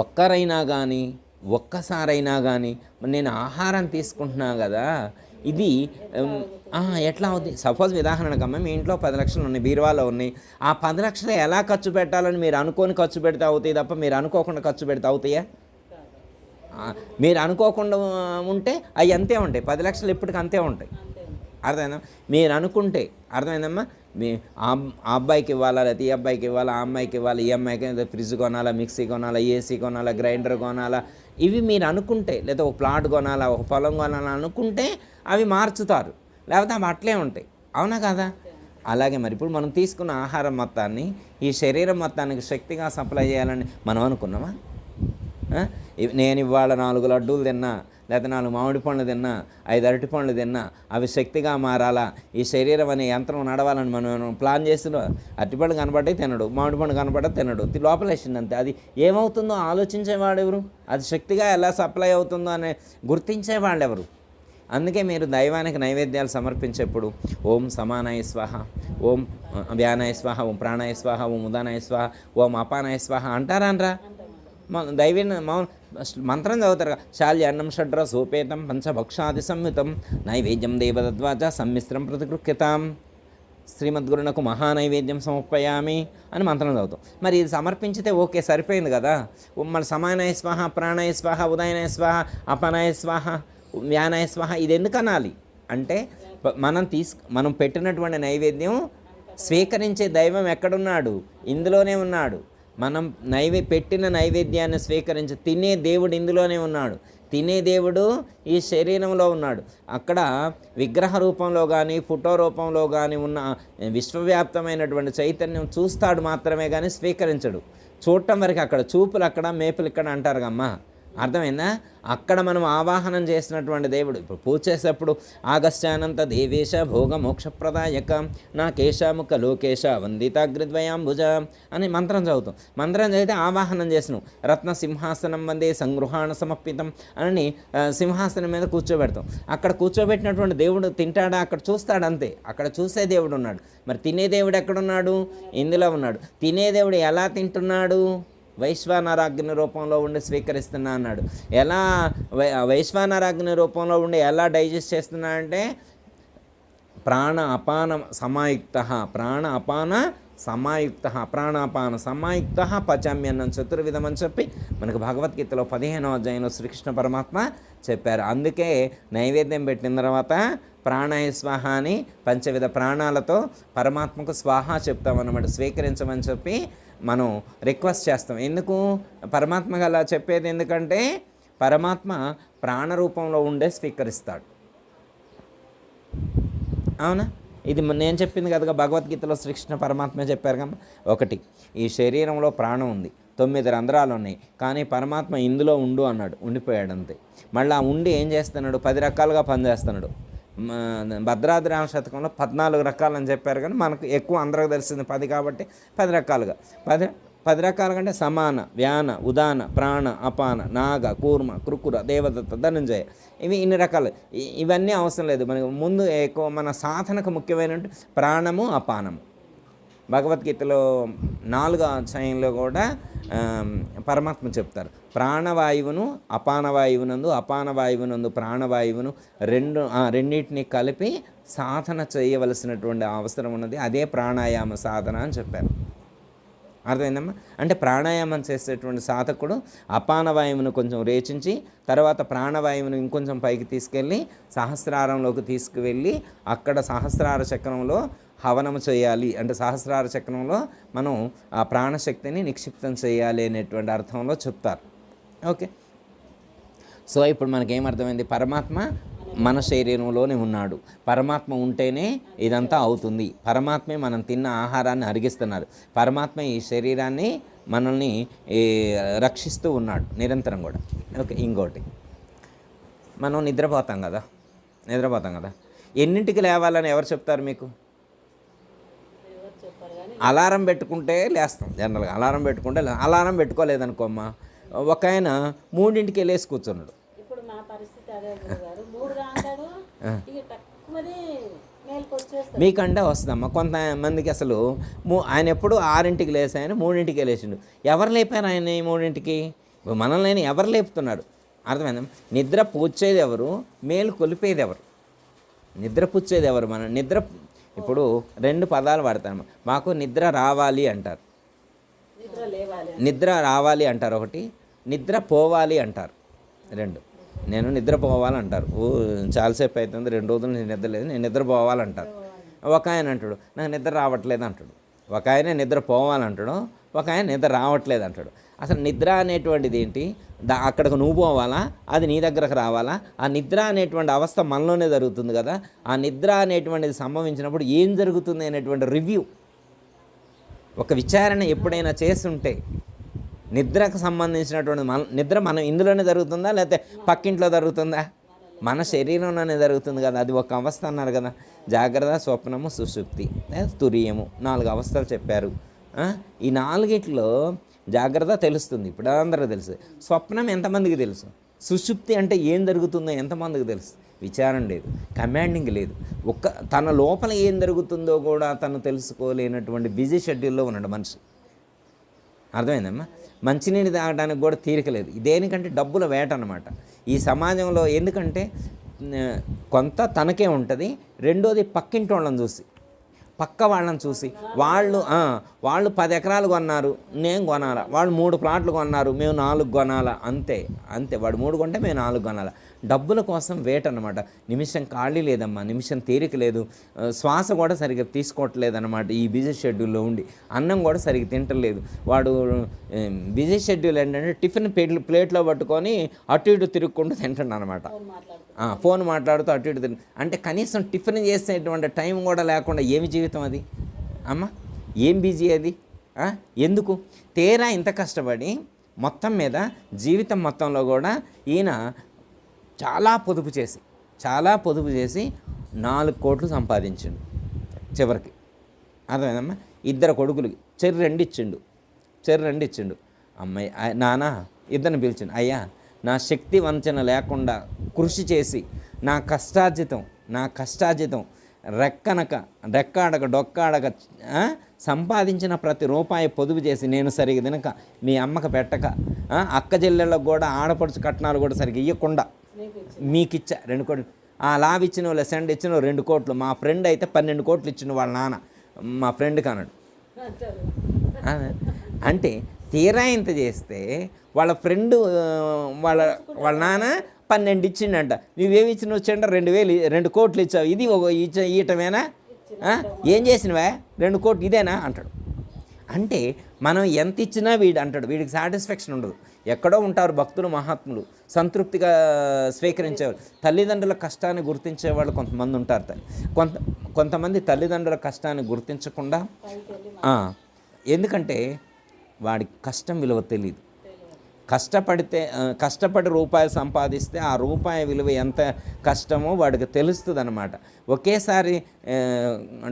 ఒక్కరైనా కానీ ఒక్కసారైనా కానీ నేను ఆహారం తీసుకుంటున్నా కదా, ఇది ఎట్లా అవుతుంది? సపోజ్ ఉదాహరణకమ్మ, మీ ఇంట్లో 10 లక్షలు ఉన్నాయి, బీరువాలో ఉన్నాయి. ఆ 10 లక్షలు ఎలా ఖర్చు పెట్టాలని మీరు అనుకొని ఖర్చు పెడితే అవుతాయి తప్ప మీరు అనుకోకుండా ఖర్చు పెడితే అవుతాయా? మీరు అనుకోకుండా ఉంటే అవి అంతే ఉంటాయి. 10 లక్షలు ఎప్పటికీ అంతే ఉంటాయి. అర్థమైందా? మీరు అనుకుంటే, అర్థమైందమ్మా, ఆ అబ్బాయికి ఇవ్వాలా, లేకపోతే ఈ అబ్బాయికి ఇవ్వాలా, ఆ అమ్మాయికి ఇవ్వాలి, ఈ అమ్మాయికి ఫ్రిడ్జ్ కొనాలా, మిక్సీ కొనాలా, ఏసీ కొనాలా, గ్రైండర్ కొనాలా, ఇవి మీరు అనుకుంటే, లేదా ఒక ప్లాట్ కొనాలా, ఒక పొలం కొనాలా అనుకుంటే అవి మార్చుతారు, లేకపోతే అవి అట్లే ఉంటాయి. అవునా కదా? అలాగే మరి ఇప్పుడు మనం తీసుకున్న ఆహారం మొత్తాన్ని ఈ శరీరం మొత్తానికి శక్తిగా సప్లై చేయాలని మనం అనుకున్నామా? నేను ఇవాళ 4 లడ్డూలు తిన్నా, లేకపోతే 4 మామిడి పండ్లు తిన్నా, 5 అరటి పండ్లు తిన్నా, అవి శక్తిగా మారాలా, ఈ శరీరం అనే యంత్రం నడవాలని మనం ప్లాన్ చేస్తున్నాం. అరటిపండు కనబడి తినడు, మామిడి పండు కనబడి తినడు, లోపలేసింది అంతే. అది ఏమవుతుందో ఆలోచించేవాడు ఎవరు? అది శక్తిగా ఎలా సప్లై అవుతుందో అనే గుర్తించేవాళ్ళు ఎవరు? అందుకే మీరు దైవానికి నైవేద్యాలు సమర్పించేప్పుడు ఓం సమానాయ స్వాహ, ఓం వ్యానాయ స్వాహ, ఓం ప్రాణాయ స్వాహ, ఓం ఉదానాయ స్వాహ, ఓం అపానాయ స్వాహ అంటారా? దైవీ మంత్రం చదువుతారు. శాల్యాన్నం షడ్ర సోపేతం పంచభక్షాది సంయుతం నైవేద్యం దేవదద్వాజ సమ్మిశ్రం ప్రతిగృహ్యతాం శ్రీమద్గురునకు మహానైవేద్యం సమర్పయామి అని మంత్రం చదువుతాం. మరి ఇది సమర్పించితే ఓకే, సరిపోయింది కదా. మరి సమానాయ స్వాహ, ప్రాణాయ స్వాహ, ఉదయనాయ స్వాహ, అపానాయ స్వాహ, వ్యానాయ స్వాహ ఇది ఎందుకు అనాలి అంటే, మనం పెట్టినటువంటి నైవేద్యం స్వీకరించే దైవం ఎక్కడున్నాడు? ఇందులోనే ఉన్నాడు. మనం పెట్టిన నైవేద్యాన్ని స్వీకరించి తినే దేవుడు ఇందులోనే ఉన్నాడు. తినే దేవుడు ఈ శరీరంలో ఉన్నాడు. అక్కడ విగ్రహ రూపంలో కానీ ఫోటో రూపంలో కానీ ఉన్న విశ్వవ్యాప్తమైనటువంటి చైతన్యం చూస్తాడు మాత్రమే కానీ స్వీకరించడు. చూడటం వరకు అక్కడ చూపులు అక్కడ మేపులు ఇక్కడ అంటారు కమ్మా. అర్థమైందా? అక్కడ మనం ఆవాహనం చేసినటువంటి దేవుడు. ఇప్పుడు పూజ చేసేటప్పుడు ఆగస్త్యానంత దేవేశ భోగ మోక్షప్రదాయక నా కేశాముఖ లోకేశ వందితాగ్రిద్వయాంబుజ అని మంత్రం చదువుతాం. మంత్రం చదివితే ఆవాహనం చేసినాం. రత్న సింహాసనం వందే సంగృహాణ సమర్పితం అని సింహాసనం మీద కూర్చోబెడతాం. అక్కడ కూర్చోబెట్టినటువంటి దేవుడు తింటాడా? అక్కడ చూస్తాడు అంతే. అక్కడ చూసే దేవుడు ఉన్నాడు. మరి తినే దేవుడు ఎక్కడున్నాడు? ఇందులో ఉన్నాడు. తినే దేవుడు ఎలా తింటున్నాడు? వైశ్వానరాగ్ని రూపంలో ఉండి స్వీకరిస్తున్నా అన్నాడు. ఎలా వైశ్వానరాగ్ని రూపంలో ఉండి ఎలా డైజెస్ట్ చేస్తున్నా అంటే ప్రాణ అపాన సమాయుక్త ప్రాణాపాన సమాయుక్త పచామ్యన్నం చతుర్విధం అని చెప్పి మనకు భగవద్గీతలో 15వ అధ్యాయంలో శ్రీకృష్ణ పరమాత్మ చెప్పారు. అందుకే నైవేద్యం పెట్టిన తర్వాత ప్రాణాయ స్వాహ అని పంచవిధ ప్రాణాలతో పరమాత్మకు స్వాహ చెప్తామన్నమాట, స్వీకరించమని చెప్పి మనం రిక్వెస్ట్ చేస్తాం. ఎందుకు పరమాత్మకు అలా చెప్పేది? ఎందుకంటే పరమాత్మ ప్రాణరూపంలో ఉండే స్వీకరిస్తాడు. అవునా? ఇది నేను చెప్పింది కదా, భగవద్గీతలో శ్రీకృష్ణ పరమాత్మ చెప్పారు కదా. ఒకటి, ఈ శరీరంలో ప్రాణం ఉంది, 9 రంధ్రాలు ఉన్నాయి, కానీ పరమాత్మ ఇందులో ఉండు అన్నాడు, ఉండిపోయాడు అంతే. మళ్ళీ ఆ ఉండి ఏం చేస్తున్నాడు? 10 రకాలుగా పనిచేస్తున్నాడు. భద్రాద్రి రామ శతకంలో 14 రకాలని చెప్పారు, కానీ మనకు ఎక్కువ అందరికి తెలిసింది 10 కాబట్టి 10 రకాలుగా. 10 రకాలు కంటే సమాన, వ్యాన, ఉదాన, ప్రాణ, అపాన, నాగ, కూర్మ, కృకుర, దేవదత్త, ధనుంజయ, ఇవి ఇన్ని రకాలు. ఇవన్నీ అవసరం లేదు మనకు. ముందు ఎక్కువ మన సాధనకు ముఖ్యమైన ప్రాణము, అపానము. భగవద్గీతలో 4వ అధ్యాయంలో కూడా పరమాత్మ చెప్తారు, ప్రాణవాయువును అపానవాయువునందు ప్రాణవాయువును రెండింటిని కలిపి సాధన చేయవలసినటువంటి అవసరం ఉన్నది. అదే ప్రాణాయామ సాధన అని చెప్పారు. అర్థమైందమ్మా? అంటే ప్రాణాయామం చేసేటువంటి సాధకుడు అపానవాయువును కొంచెం రేచించి తర్వాత ప్రాణవాయువును ఇంకొంచెం పైకి తీసుకెళ్ళి సహస్రారంలోకి తీసుకువెళ్ళి అక్కడ సహస్రార చక్రంలో హవనము చేయాలి. అంటే సహస్రార చక్రంలో మనం ఆ ప్రాణశక్తిని నిక్షిప్తం చేయాలి అనేటువంటి అర్థంలో చెప్తారు. ఓకే, సో ఇప్పుడు మనకేమర్థమైంది? పరమాత్మ మన శరీరంలోనే ఉన్నాడు. పరమాత్మ ఉంటేనే ఇదంతా అవుతుంది. పరమాత్మే మనం తిన్న ఆహారాన్ని అరిగిస్తున్నారు. పరమాత్మ ఈ శరీరాన్ని మనల్ని రక్షిస్తూ ఉన్నాడు నిరంతరం కూడా. ఓకే, ఇంకోటి, మనం నిద్రపోతాం కదా. ఎన్నింటికి లేవాలని ఎవరు చెప్తారు మీకు? అలారం పెట్టుకుంటే లేస్తాం. జనరల్గా అలారం పెట్టుకుంటే అలారం పెట్టుకోలేదనుకోమ్మా, ఒక ఆయన 3ంటికి లేచి కూర్చున్నాడు. ఇప్పుడు మా పరిస్థితి అదే గారు, 3 అంటాడు, ఇక తక్కువది మేల్కి వచ్చేస్తాడు. మీకంటే వస్తుందమ్మా. కొంతమందికి అసలు ఆయన ఎప్పుడు 6ంటికి లేసి ఆయన 3ంటికే లేచిండు. ఎవరు లేపారు ఆయన 3ంటికి? మనల్ని ఎవరు లేపుతున్నారు? అర్థమైందా? నిద్ర పూడ్చేది ఎవరు? మేలు కొలిపేది ఎవరు? నిద్ర పుచ్చేది ఎవరు? మన నిద్ర ఇప్పుడు 2 పదాలు వాడతాను. మాకు నిద్ర రావాలి అంటారు, నిద్ర రావాలి అంటారు ఒకటి, నిద్ర పోవాలి అంటారు 2. నేను నిద్ర పోవాలంటారు. చాలాసేపు అవుతుంది, 2 రోజులు నేను నిద్ర లేదు, నేను నిద్ర పోవాలంటారు. ఒక ఆయన అంటాడు నాకు నిద్ర రావట్లేదు అంటాడు. ఒక ఆయన నిద్ర పోవాలంటాడు, ఒక ఆయన నిద్ర రావట్లేదు అంటాడు. అసలు నిద్ర అనేటువంటిది ఏంటి? అక్కడికి నువ్వు పోవాలా, అది నీ దగ్గరకు రావాలా? ఆ నిద్ర అనేటువంటి అవస్థ మనలోనే జరుగుతుంది కదా. ఆ నిద్ర అనేటువంటిది సంభవించినప్పుడు ఏం జరుగుతుంది అనేటువంటి రివ్యూ, ఒక విచారణ ఎప్పుడైనా చేస్తుంటే నిద్రకు సంబంధించినటువంటి నిద్ర మనం ఇందులోనే జరుగుతుందా లేకపోతే పక్కింట్లో జరుగుతుందా? మన శరీరంలోనే జరుగుతుంది కదా. అది ఒక అవస్థ అన్నారు కదా. జాగ్రత్త, స్వప్నము, సుషుప్తి, తురియము, 4 అవస్థలు చెప్పారు. ఈ 4గిట్లో జాగ్రత్త తెలుస్తుంది, ఇప్పుడు అందరూ తెలుసు. స్వప్నం ఎంతమందికి తెలుసు? సుషుప్తి అంటే ఏం జరుగుతుందో ఎంతమందికి తెలుసు? విచారం లేదు, కమాండింగ్ లేదు. తన లోపల ఏం జరుగుతుందో కూడా తను తెలుసుకోలేనటువంటి బిజీ షెడ్యూల్లో ఉన్నాడు మనిషి. అర్థమైందమ్మా? మంచినీళ్ళు తాగడానికి కూడా తీరిక లేదు. దేనికంటే డబ్బుల వేట అన్నమాట ఈ సమాజంలో. ఎందుకంటే కొంత తనకే ఉంటుంది, రెండోది పక్కింటి వాళ్ళని చూసి, పక్క వాళ్ళని చూసి, వాళ్ళు 10 ఎకరాలు కొన్నారు, నేను కొనాలా, వాళ్ళు 3 ప్లాట్లు కొన్నారు, మేము 4 కొనాలా, అంతే. వాడు 3 కొంటే మేము 4 కొనాలా. డబ్బుల కోసం వేట అన్నమాట. నిమిషం ఖాళీ లేదమ్మా, నిమిషం తీరిక లేదు. శ్వాస కూడా సరిగ్గా తీసుకోవట్లేదన్నమాట ఈ బిజీ షెడ్యూల్లో ఉండి. అన్నం కూడా సరిగ్గా తింటలేదు వాడు. బిజీ షెడ్యూల్ ఏంటంటే టిఫిన్ ప్లేట్లో పట్టుకొని అటు ఇటు తిరుగుకుంటూ తింటాడు అనమాట. ఫోన్ మాట్లాడుతూ అటు ఇటు అంటే కనీసం టిఫిన్ చేసేటువంటి టైం కూడా లేకుండా ఏమి జీవితం అది అమ్మ? ఏం బిజీ అది? ఎందుకు? తీరా ఇంత కష్టపడి మొత్తం మీద జీవితం మొత్తంలో కూడా ఈయన చాలా పొదుపు చేసి 4 కోట్లు సంపాదించిండు చివరికి. అర్థమైందమ్మా. 2 కొడుకులకి చెర్రి 2 ఇచ్చిండు. అమ్మాయి నాన్న ఇద్దరిని పిలిచిండు. అయ్యా, నా శక్తి వంచన లేకుండా కృషి చేసి నా కష్టార్జితం రెక్కాడక డొక్కాడక సంపాదించిన ప్రతి రూపాయి పొదుపు చేసి నేను సరిగ్గా తినక మీ అమ్మకి పెట్టక అక్క చెల్లెళ్ళకు కూడా ఆడపడుచు కట్నాలు కూడా సరిగ్గా ఇవ్వకుండా మీకు ఇచ్చా 2 కోట్లు. ఆ లాభ ఇచ్చిన వాళ్ళు సెండ్ ఇచ్చిన 2 కోట్లు. మా ఫ్రెండ్ అయితే 12 కోట్లు ఇచ్చిన వాళ్ళ నాన్న మా ఫ్రెండ్కి అన్నాడు. అంటే తీరా ఇంత చేస్తే వాళ్ళ ఫ్రెండ్ వాళ్ళ నాన్న 12 ఇచ్చిండంట. నువ్వేమి ఇచ్చిన వచ్చాయంట 2 కోట్లు ఇచ్చావు. ఇది ఇయటమేనా? ఏం చేసినవా 2 కోట్లు ఇదేనా అంటాడు. అంటే మనం ఎంత ఇచ్చినా వీడు అంటాడు, వీడికి సాటిస్ఫాక్షన్ ఉండదు. ఎక్కడో ఉంటారు భక్తులు మహాత్ములు సంతృప్తిగా స్వీకరించేవారు. తల్లిదండ్రుల కష్టాన్ని గుర్తించేవాళ్ళు కొంతమంది ఉంటారు. కొంతమంది తల్లిదండ్రుల కష్టాన్ని గుర్తించకుండా, ఎందుకంటే వాడికి కష్టం విలువ తెలియదు. కష్టపడి రూపాయి సంపాదిస్తే ఆ రూపాయి విలువ ఎంత కష్టమో వాడికి తెలుస్తుంది అన్నమాట. ఒకేసారి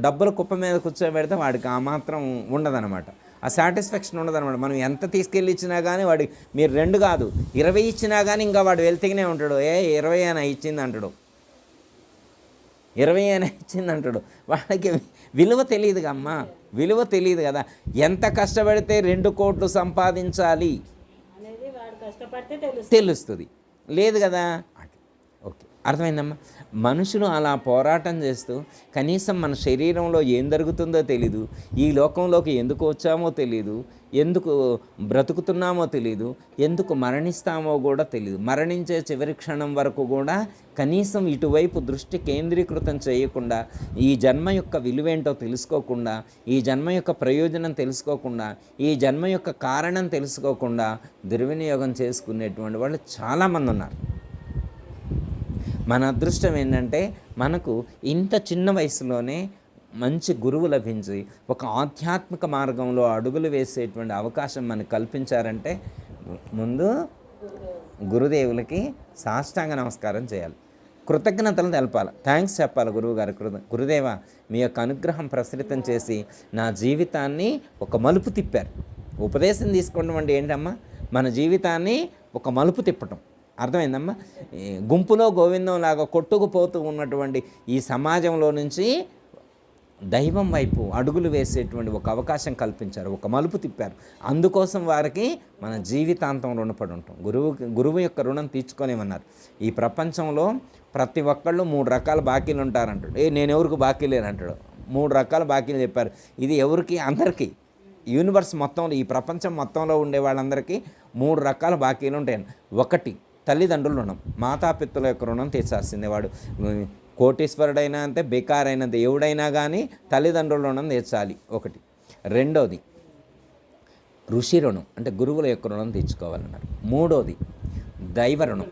డబ్బుల కుప్ప మీద కూర్చోబెడితే వాడికి ఆ మాత్రం ఉండదన్నమాట, ఆ సాటిస్ఫాక్షన్ ఉండదన్నమాట. మనం ఎంత తీసుకెళ్ళి ఇచ్చినా కానీ వాడికి మీరు 2 కాదు 20 ఇచ్చినా కానీ ఇంకా వాడు వెళ్తూనే ఉంటాడు. 20 అయినా ఇచ్చింది అంటాడు, 20 అయినా ఇచ్చింది అంటాడు. వాడికి విలువ తెలియదుగా అమ్మ, విలువ తెలియదు కదా. ఎంత కష్టపడితే 2 కోట్లు సంపాదించాలి తెలుస్తుంది, లేదు కదా. ఓకే, అర్థమైందమ్మా. మనుషులు అలా పోరాటం చేస్తూ కనీసం మన శరీరంలో ఏం జరుగుతుందో తెలీదు, ఈ లోకంలోకి ఎందుకు వచ్చామో తెలీదు, ఎందుకు బ్రతుకుతున్నామో తెలీదు, ఎందుకు మరణిస్తామో కూడా తెలీదు. మరణించే చివరి క్షణం వరకు కూడా కనీసం ఇటువైపు దృష్టి కేంద్రీకృతం చేయకుండా, ఈ జన్మ యొక్క విలువేంటో తెలుసుకోకుండా, ఈ జన్మ యొక్క ప్రయోజనం తెలుసుకోకుండా, ఈ జన్మ యొక్క కారణం తెలుసుకోకుండా దుర్వినియోగం చేసుకునేటువంటి వాళ్ళు చాలామంది ఉన్నారు. మన అదృష్టం ఏంటంటే మనకు ఇంత చిన్న వయసులోనే మంచి గురువు లభించి ఒక ఆధ్యాత్మిక మార్గంలో అడుగులు వేసేటువంటి అవకాశం మనకు కల్పించారంటే ముందు గురుదేవులకి సాష్టాంగ నమస్కారం చేయాలి, కృతజ్ఞతలు తెలపాలి, థ్యాంక్స్ చెప్పాలి గురువుగారు. గురుదేవ, మీ యొక్క అనుగ్రహం ప్రసరితం చేసి నా జీవితాన్ని ఒక మలుపు తిప్పారు. ఉపదేశం తీసుకోవడం అంటే ఏంటమ్మా? మన జీవితాన్ని ఒక మలుపు తిప్పటం. అర్థమైందమ్మా. గుంపులో గోవిందం లాగా కొట్టుకుపోతూ ఉన్నటువంటి ఈ సమాజంలో నుంచి దైవం వైపు అడుగులు వేసేటువంటి ఒక అవకాశం కల్పించారు, ఒక మలుపు తిప్పారు. అందుకోసం వారికి మన జీవితాంతం రుణపడి ఉంటాం. గురువు యొక్క రుణం తీర్చుకోలేమన్నారు. ఈ ప్రపంచంలో ప్రతి ఒక్కళ్ళు 3 రకాల బాకీలు ఉంటారంటాడు. నేను ఎవరికి బాకీ లేనంటాడు. 3 రకాల బాకీలు చెప్పారు. ఇది ఎవరికి? అందరికీ, యూనివర్స్ మొత్తంలో, ఈ ప్రపంచం మొత్తంలో ఉండే వాళ్ళందరికీ 3 రకాల బాకీలు ఉంటాయి. 1 తల్లిదండ్రుల రుణం, మాతాపితల యొక్క రుణం తీర్చాల్సిందే. వాడు కోటీశ్వరుడైనా అంతే, బేకారైన దేవుడైనా కానీ తల్లిదండ్రుల రుణం తీర్చాలి 1. 2వది ఋషి రుణం, అంటే గురువుల యొక్క రుణం తీర్చుకోవాలన్నారు. 3వది దైవ రుణం,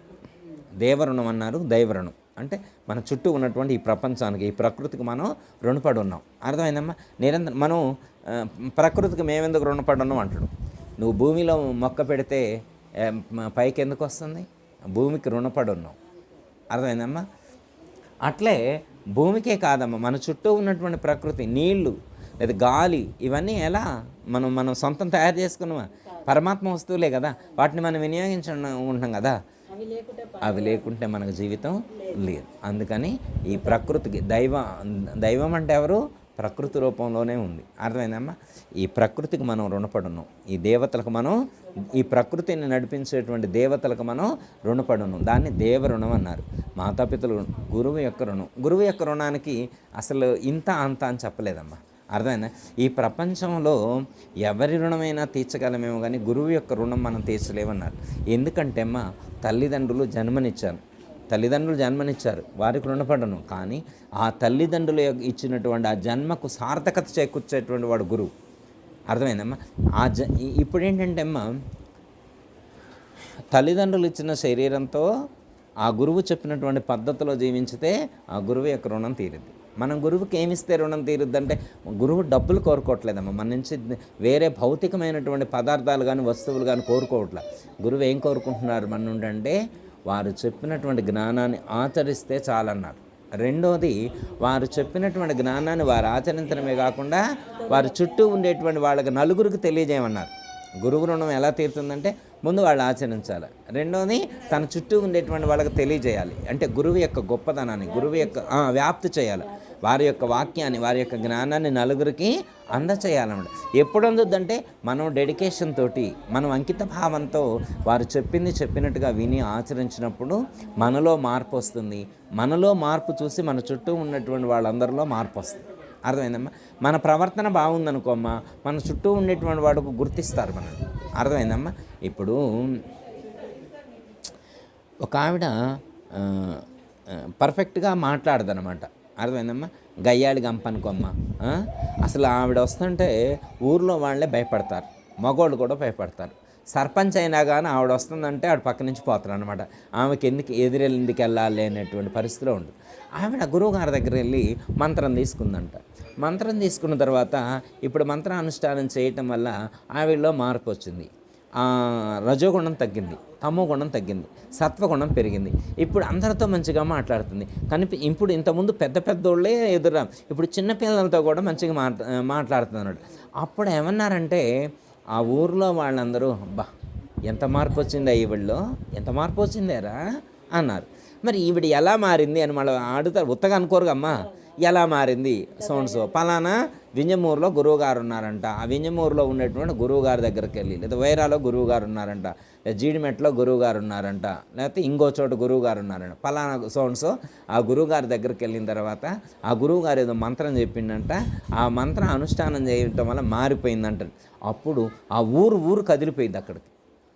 దేవ రుణం అన్నారు. దైవ రుణం అంటే మన చుట్టూ ఉన్నటువంటి ఈ ప్రపంచానికి, ఈ ప్రకృతికి మనం రుణపడి ఉన్నాం. అర్థమైందమ్మా. నిరంతరం మనం ప్రకృతికి మేమెందుకు రుణపడి ఉన్నాం అంటాడు. నువ్వు భూమిలో మొక్క పెడితే పైకి ఎందుకు వస్తుంది? భూమికి రుణపడి ఉన్నాం. అర్థమైందమ్మా. అట్లే భూమికే కాదమ్మా, మన చుట్టూ ఉన్నటువంటి ప్రకృతి, నీళ్లు లేదా గాలి, ఇవన్నీ ఎలా మనం సొంతం తయారు చేసుకున్నామా? పరమాత్మ వస్తువులే కదా, వాటిని మనం వినియోగించుకుంటాం కదా. అవి లేకుంటే మనకు జీవితం లేదు. అందుకని ఈ ప్రకృతికి దైవం అంటే ఎవరు? ప్రకృతి రూపంలోనే ఉంది. అర్థమైందమ్మా. ఈ ప్రకృతికి మనం రుణపడి ఉన్నాం. ఈ దేవతలకు మనం, ఈ ప్రకృతిని నడిపించేటువంటి దేవతలకు మనం రుణపడి ఉన్నాం. దాన్ని దేవ రుణం అన్నారు. మాతాపితలు గురువు యొక్క రుణం. గురువు యొక్క రుణానికి అసలు ఇంత అంత అని చెప్పలేదమ్మా. అర్థమైందా? ఈ ప్రపంచంలో ఎవరి రుణమైనా తీర్చగలమేమో కానీ గురువు యొక్క రుణం మనం తీర్చలేమన్నారు. ఎందుకంటే అమ్మా, తల్లిదండ్రులు జన్మనిచ్చారు, వారికి రుణపడను. కానీ ఆ తల్లిదండ్రులు ఇచ్చినటువంటి ఆ జన్మకు సార్థకత చేకూర్చేటువంటి వాడు గురువు. అర్థమైందమ్మా. ఇప్పుడు ఏంటంటే అమ్మా, తల్లిదండ్రులు ఇచ్చిన శరీరంతో ఆ గురువు చెప్పినటువంటి పద్ధతిలో జీవించితే ఆ గురువు యొక్క రుణం తీరింది. మనం గురువుకి ఏమిస్తే రుణం తీరుద్దంటే గురువు డబ్బులు కోరుకోవట్లేదమ్మా, మన నుంచి వేరే భౌతికమైనటువంటి పదార్థాలు కానీ వస్తువులు కానీ కోరుకోవట్లే. గురువు ఏం కోరుకుంటున్నారు మన నుండి అంటే వారు చెప్పినటువంటి జ్ఞానాన్ని ఆచరిస్తే చాలన్నారు. రెండోది, వారు చెప్పినటువంటి జ్ఞానాన్ని వారు ఆచరించడమే కాకుండా వారి చుట్టూ ఉండేటువంటి వాళ్ళకి నలుగురికి తెలియజేయమన్నారు. గురువు రుణం ఎలా తీరుతుందంటే ముందు వాళ్ళు ఆచరించాలి, రెండోది తన చుట్టూ ఉండేటువంటి వాళ్ళకి తెలియజేయాలి. అంటే గురువు యొక్క గొప్పతనాన్ని, గురువు యొక్క వ్యాప్తి చేయాలి, వారి యొక్క వాక్యాన్ని, వారి యొక్క జ్ఞానాన్ని నలుగురికి అందచేయాలన్నమాట. ఎప్పుడు అందుద్దంటే మనం డెడికేషన్ తోటి, మనం అంకిత భావంతో వారు చెప్పినట్టుగా విని ఆచరించినప్పుడు మనలో మార్పు వస్తుంది. మనలో మార్పు చూసి మన చుట్టూ ఉన్నటువంటి వాళ్ళందరిలో మార్పు వస్తుంది. అర్థమైందమ్మా? మన ప్రవర్తన బాగుందనుకోమ్మా, మన చుట్టూ ఉండేటువంటి వాడుకు గుర్తిస్తారు మనల్ని. అర్థమైందమ్మా? ఇప్పుడు ఒక ఆవిడ పర్ఫెక్ట్గా మాట్లాడదనమాట. అర్థమైందమ్మా? గయ్యాళి గంపనుకోమ్మా. అసలు ఆవిడ వస్తుంటే ఊర్లో వాళ్ళే భయపడతారు, మగోళ్ళు కూడా భయపడతారు. సర్పంచ్ అయినా కానీ ఆవిడ వస్తుందంటే ఆవిడ పక్క నుంచి పోతారు అనమాట. ఆమెకి ఎందుకు వెళ్ళాలి అనేటువంటి పరిస్థితిలో ఉంటుంది. ఆవిడ గురువుగారి దగ్గర వెళ్ళి మంత్రం తీసుకుందంట. మంత్రం తీసుకున్న తర్వాత ఇప్పుడు మంత్రానుష్ఠానం చేయటం వల్ల ఆవిడలో మార్పు వచ్చింది. రజోగుణం తగ్గింది, తమోగుణం తగ్గింది, సత్వగుణం పెరిగింది. ఇప్పుడు అందరితో మంచిగా మాట్లాడుతుంది. ఇప్పుడు ఇంతకుముందు పెద్దోళ్ళే ఎదురా, ఇప్పుడు చిన్నపిల్లలతో కూడా మంచిగా మాట్లాడుతుంది అన్నాడు. అప్పుడు ఏమన్నారంటే ఆ ఊర్లో వాళ్ళందరూ, అబ్బా ఎంత మార్పు వచ్చిందా ఈవిడలో, ఎంత మార్పు వచ్చిందేరా అన్నారు. మరి ఈవిడ ఎలా మారింది అని మళ్ళీ అడుగుతారు. ఉత్తగా అనుకోరు అమ్మా, ఎలా మారింది సో పలానా వింజమూరులో గురువుగారు ఉన్నారంట, ఆ వింజమూరులో ఉండేటువంటి గురువుగారి దగ్గరికి వెళ్ళి, లేదా వైరాలో గురువుగారు ఉన్నారంట, లేదా జీడిమెట్లో గురువుగారు ఉన్నారంట, లేకపోతే ఇంకో చోట గురువుగారు ఉన్నారంట, పలానా సో ఆ గురువుగారి దగ్గరికి వెళ్ళిన తర్వాత ఆ గురువుగారు ఏదో మంత్రం చెప్పిండంట, ఆ మంత్రం అనుష్ఠానం చేయటం వల్ల మారిపోయిందంట. అప్పుడు ఆ ఊరు కదిలిపోయింది. అక్కడికి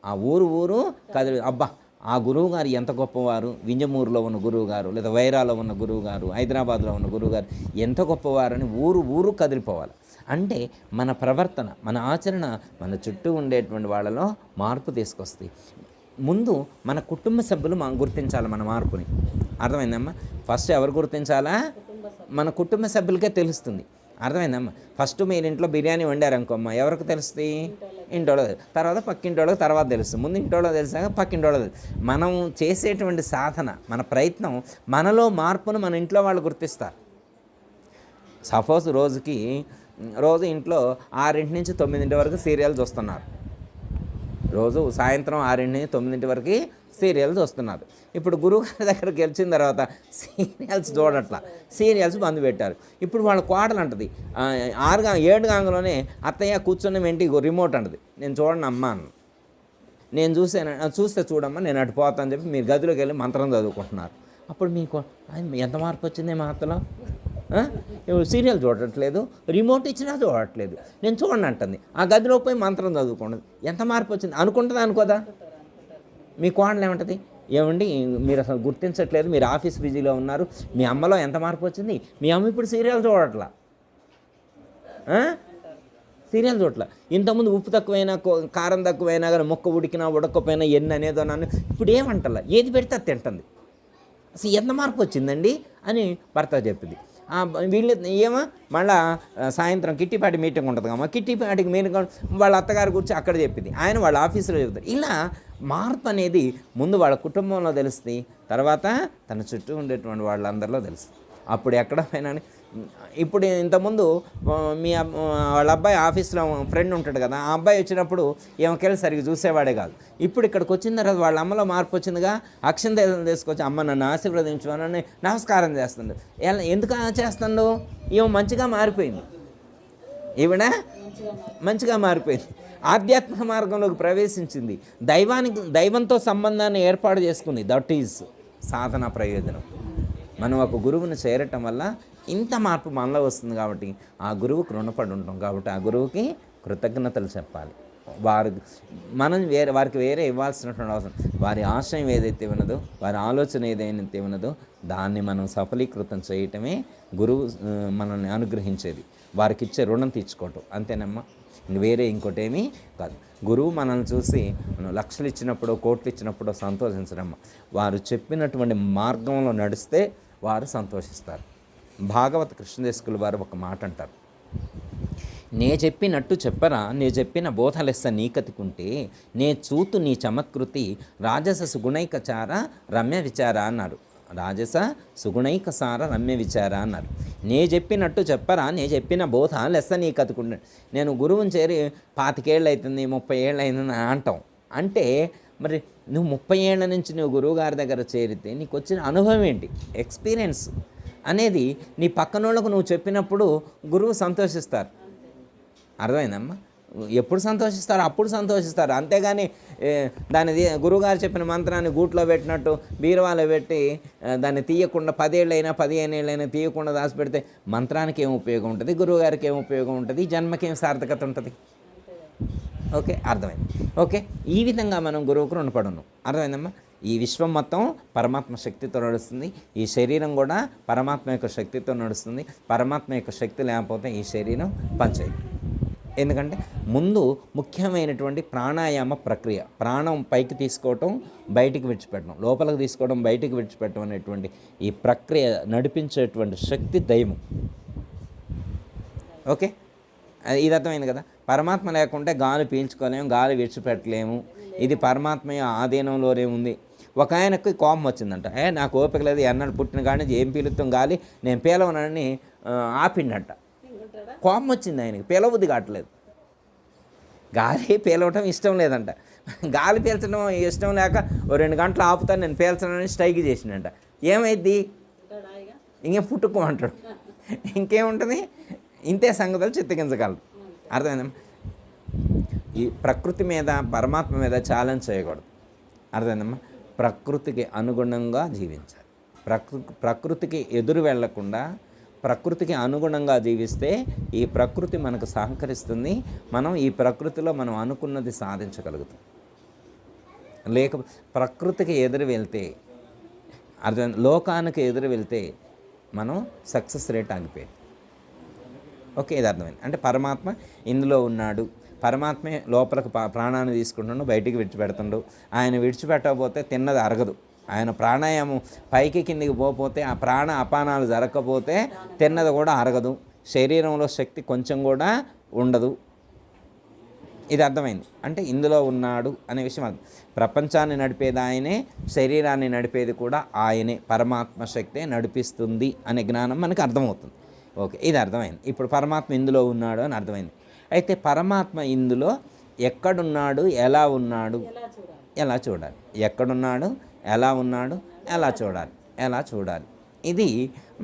ఆ ఊరు కదిలి, అబ్బా ఆ గురువుగారు ఎంత గొప్పవారు, వింజమూరులో ఉన్న గురువుగారు, లేదా వైరాలో ఉన్న గురువుగారు, హైదరాబాద్లో ఉన్న గురువుగారు ఎంత గొప్పవారని ఊరు కదిలిపోవాలి. అంటే మన ప్రవర్తన, మన ఆచరణ మన చుట్టూ ఉండేటువంటి వాళ్ళలో మార్పు తీసుకొస్తాయి. ముందు మన కుటుంబ సభ్యులు మనం గుర్తించాలి మన మార్పుని. అర్థమైందమ్మా? ఫస్ట్ ఎవరు గుర్తించాలా? మన కుటుంబ సభ్యులకే తెలుస్తుంది. అర్థమైందమ్మా? ఫస్ట్ మీరు ఇంట్లో బిర్యానీ వండారనుకోమ్మా, ఎవరికి తెలుస్తుంది? ఇంటోళ్ళో, తర్వాత పక్కింటోళ్ళకి తర్వాత తెలుస్తుంది. ముందు ఇంటోళ్ళో తెలిసాక పక్కింటోళ్ళో తెలుసు. మనం చేసేటువంటి సాధన, మన ప్రయత్నం, మనలో మార్పును మన ఇంట్లో వాళ్ళు గుర్తిస్తారు. సపోజ్ రోజు ఇంట్లో 6 నుంచి 9 వరకు సీరియల్ చూస్తున్నారు. రోజు సాయంత్రం 6 నుంచి 9 వరకు సీరియల్ చూస్తున్నారు. ఇప్పుడు గురువుగారి దగ్గరికి వచ్చిన తర్వాత సీరియల్స్ చూడట్లా, సీరియల్స్ బంద్ పెట్టారు. ఇప్పుడు వాళ్ళ కోడలు అంటది 7 గంగలోనే, అత్తయ్య కూర్చొని వెంటి రిమోట్ అంటది, నేను చూడండి అమ్మా అన్న, నేను చూస్తే చూడమ్మా నేను అటు పోతా అని చెప్పి మీరు గదిలోకి వెళ్ళి మంత్రం చదువుకుంటున్నారు. అప్పుడు మీకు ఎంత మార్పు వచ్చింది మా అత్తలో? సీరియల్ చూడట్లేదు, రిమోట్ ఇచ్చినా చూడట్లేదు, నేను చూడండి అంటుంది, ఆ గదిలోకి పోయి మంత్రం చదువుకోండి. ఎంత మార్పు వచ్చింది అనుకుంటుందా? అనుకోదా? మీ కోడలు ఏమంటుంది? ఏమండి మీరు అసలు గుర్తించట్లేదు, మీరు ఆఫీస్ బిజీలో ఉన్నారు, మీ అమ్మలో ఎంత మార్పు వచ్చింది? మీ అమ్మ ఇప్పుడు సీరియల్ చూడట్లా, సీరియల్ చూడట్లా. ఇంతకుముందు ఉప్పు తక్కువైనా కారం తక్కువైనా కానీ మొక్క ఉడికినా ఉడకపోయినా ఎన్ని అనేదో నన్ను ఇప్పుడు ఏమంటలా, ఏది పెడితే అది తింటుంది. అసలు ఎంత మార్పు వచ్చిందండి అని భర్త చెప్పింది. వీళ్ళు ఏమో మళ్ళీ సాయంత్రం కిట్టిపాటి మీటింగ్ ఉంటుంది కమ్మా, కిట్టిపాటికి మీటింగ్ వాళ్ళ అత్తగారి గురించి అక్కడ చెప్పింది, ఆయన వాళ్ళ ఆఫీసులో చెప్తారు. ఇలా మార్పు అనేది ముందు వాళ్ళ కుటుంబంలో తెలుస్తుంది, తర్వాత తన చుట్టూ ఉండేటువంటి వాళ్ళందరిలో తెలుస్తుంది. అప్పుడు ఎక్కడ పోయినా ఇప్పుడు ఇంతకుముందు వాళ్ళ అబ్బాయి ఆఫీస్లో ఫ్రెండ్ ఉంటాడు కదా, ఆ అబ్బాయి వచ్చినప్పుడు ఏమకెళ్ళి సరిగ్గా చూసేవాడే కాదు. ఇప్పుడు ఇక్కడికి వచ్చిన తర్వాత వాళ్ళ అమ్మలో మార్పు వచ్చిందిగా, అక్షంతలు తీసుకొచ్చి అమ్మ నన్ను ఆశీర్వదించమని నమస్కారం చేస్తుంది. ఎందుకు చేస్తుండు? ఏమో మంచిగా మారిపోయింది, ఈవిడ మంచిగా మారిపోయింది, ఆధ్యాత్మిక మార్గంలోకి ప్రవేశించింది, దైవంతో సంబంధాన్ని ఏర్పాటు చేసుకుంది. దట్ ఈజ్ సాధన ప్రయోజనం. మనం ఒక గురువుని చేరటం వల్ల ఇంత మార్పు మనలో వస్తుంది. కాబట్టి ఆ గురువుకు రుణపడి ఉంటాం. కాబట్టి ఆ గురువుకి కృతజ్ఞతలు చెప్పాలి. వారికి వేరే ఇవ్వాల్సినటువంటి అవసరం, వారి ఆశయం ఏదైతే ఉన్నదో, వారి ఆలోచన ఏదైతే ఉన్నదో దాన్ని మనం సఫలీకృతం చేయటమే గురువు మనల్ని అనుగ్రహించేది. వారికి ఇచ్చే రుణం తీర్చుకోవటం, అంతేనమ్మా, వేరే ఇంకోటి ఏమీ కాదు. గురువు మనల్ని చూసి మనం లక్షలు ఇచ్చినప్పుడో కోట్లు ఇచ్చినప్పుడో సంతోషించడమ్మా, వారు చెప్పినటువంటి మార్గంలో నడిస్తే వారు సంతోషిస్తారు. భాగవత కృష్ణదేశకుల వారు ఒక మాట అంటారు, నే చెప్పినట్టు చెప్పరా, నే చెప్పిన బోధలెస్స నీకతికుంటే, నే చూతు నీ చమత్కృతి రాజస సుగుణైకచార రమ్య విచార అన్నారు. రాజస సుగుణైకసార రమ్య విచార అన్నారు. నే చెప్పినట్టు చెప్పరా, నే చెప్పిన బోధ లెస్స నీకతికుంటే. నేను గురువుని చేరి 25 ఏళ్ళు అవుతుంది, 30 ఏళ్ళు అయిందని అంటాం. అంటే మరి నువ్వు 30 ఏళ్ళ నుంచి నువ్వు గురువుగారి దగ్గర చేరితే నీకు వచ్చిన అనుభవం ఏంటి, ఎక్స్పీరియన్స్ అనేది నీ పక్కనోళ్ళకు నువ్వు చెప్పినప్పుడు గురువు సంతోషిస్తారు. అర్థమైందమ్మా? ఎప్పుడు సంతోషిస్తారు? అప్పుడు సంతోషిస్తారు. అంతేగాని దాన్ని గురువుగారు చెప్పిన మంత్రాన్ని గూట్లో పెట్టినట్టు బీరువాలో పెట్టి దాన్ని తీయకుండా 10 ఏళ్ళైనా 15 ఏళ్ళైనా తీయకుండా దాచిపెడితే మంత్రానికి ఏం ఉపయోగం ఉంటుంది, గురువుగారికి ఏం ఉపయోగం ఉంటుంది, జన్మకి ఏం సార్థకత ఉంటుంది? ఓకే, అర్థమైంది. ఓకే, ఈ విధంగా మనం గురువుకు రుణపడను. అర్థమైందమ్మా? ఈ విశ్వం మొత్తం పరమాత్మ శక్తితో నడుస్తుంది, ఈ శరీరం కూడా పరమాత్మ యొక్క శక్తితో నడుస్తుంది. పరమాత్మ యొక్క శక్తి లేకపోతే ఈ శరీరం పనిచేయదు. ఎందుకంటే ముందు ముఖ్యమైనటువంటి ప్రాణాయామ ప్రక్రియ, ప్రాణం పైకి తీసుకోవటం, బయటికి విడిచిపెట్టడం, లోపలికి తీసుకోవడం, బయటికి విడిచిపెట్టడం అనేటువంటి ఈ ప్రక్రియ నడిపించేటువంటి శక్తి దైవం. ఓకే, ఇది అర్థమైంది కదా? పరమాత్మ లేకుంటే గాలి పీల్చుకోలేము, గాలి విడిచిపెట్టలేము. ఇది పరమాత్మ ఆధీనంలోనే ఉంది. ఒక ఆయనకి కోపం వచ్చిందంట, నాకు ఓపిక లేదు, ఎన్నడూ పుట్టిన కానీ ఏం పీలుతాం గాలి, నేను పీలవనని ఆపిండంట. కోపం వచ్చింది ఆయనకి, పీలబుద్ధి కావట్లేదు. గాలి పీలవటం ఇష్టం లేదంట. గాలి పీల్చడం ఇష్టం లేక 2 గంటలు ఆపుతాను నేను పీల్చనని స్ట్రైక్ చేసిండంట. ఏమైద్ది? ఇంకేం పుట్టుకోమంటాడు. ఇంకేముంటుంది? ఇంతే సంగతులు చిత్తగించగలరు. అర్థమైందా? ఈ ప్రకృతి మీద పరమాత్మ మీద ఛాలెంజ్ చేయకూడదు. అర్థమైందమ్మా? ప్రకృతికి అనుగుణంగా జీవించాలి. ప్రకృతికి ఎదురు వెళ్లకుండా ప్రకృతికి అనుగుణంగా జీవిస్తే ఈ ప్రకృతి మనకు సహకరిస్తుంది. మనం ఈ ప్రకృతిలో మనం అనుకున్నది సాధించగలుగుతాం. లేక ప్రకృతికి ఎదురు వెళ్తే, అర్థం, లోకానికి ఎదురు వెళ్తే మనం సక్సెస్ రేట్ ఆగిపోయింది. ఓకే, ఇది అర్థమైంది. అంటే పరమాత్మ ఇందులో ఉన్నాడు, పరమాత్మే లోపలికి ప్రాణాన్ని తీసుకుంటుండు, బయటికి విడిచిపెడుతుండు. ఆయన విడిచిపెట్టకపోతే తిన్నది అరగదు. ఆయన ప్రాణాయామం పైకి కిందికి పోతే, ఆ ప్రాణ అపానాలు జరగకపోతే తిన్నది కూడా అరగదు, శరీరంలో శక్తి కొంచెం కూడా ఉండదు. ఇది అర్థమైంది. అంటే ఇందులో ఉన్నాడు అనే విషయం అర్థం. ప్రపంచాన్ని నడిపేది ఆయనే, శరీరాన్ని నడిపేది కూడా ఆయనే, పరమాత్మ శక్తే నడిపిస్తుంది అనే జ్ఞానం మనకు అర్థమవుతుంది. ఓకే, ఇది అర్థమైంది. ఇప్పుడు పరమాత్మ ఇందులో ఉన్నాడు అని అర్థమైంది. అయితే పరమాత్మ ఇందులో ఎక్కడున్నాడు, ఎలా ఉన్నాడు, ఎలా చూడాలి? ఎక్కడున్నాడు, ఎలా ఉన్నాడు, ఎలా చూడాలి? ఇది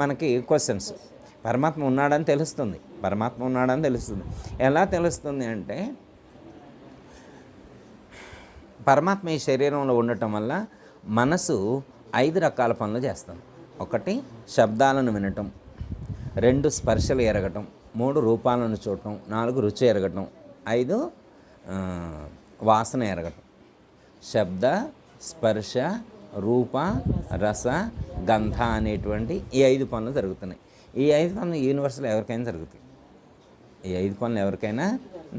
మనకి క్వశ్చన్స్. పరమాత్మ ఉన్నాడని తెలుస్తుంది, పరమాత్మ ఉన్నాడని తెలుస్తుంది. ఎలా తెలుస్తుంది అంటే, పరమాత్మ ఈ శరీరంలో ఉండటం వల్ల మనసు 5 రకాల పనులు చేస్తుంది. 1 శబ్దాలను వినటం, 2 స్పర్శలు ఎరగటం, 3 రూపాలను చూడటం, 4 రుచి ఎరగటం, 5 వాసన ఎరగటం. శబ్ద, స్పర్శ, రూప, రస, గంధ అనేటువంటి ఈ 5 పనులు జరుగుతున్నాయి. ఈ 5 పనులు యూనివర్స్లో ఎవరికైనా జరుగుతాయి. ఈ 5 పనులు ఎవరికైనా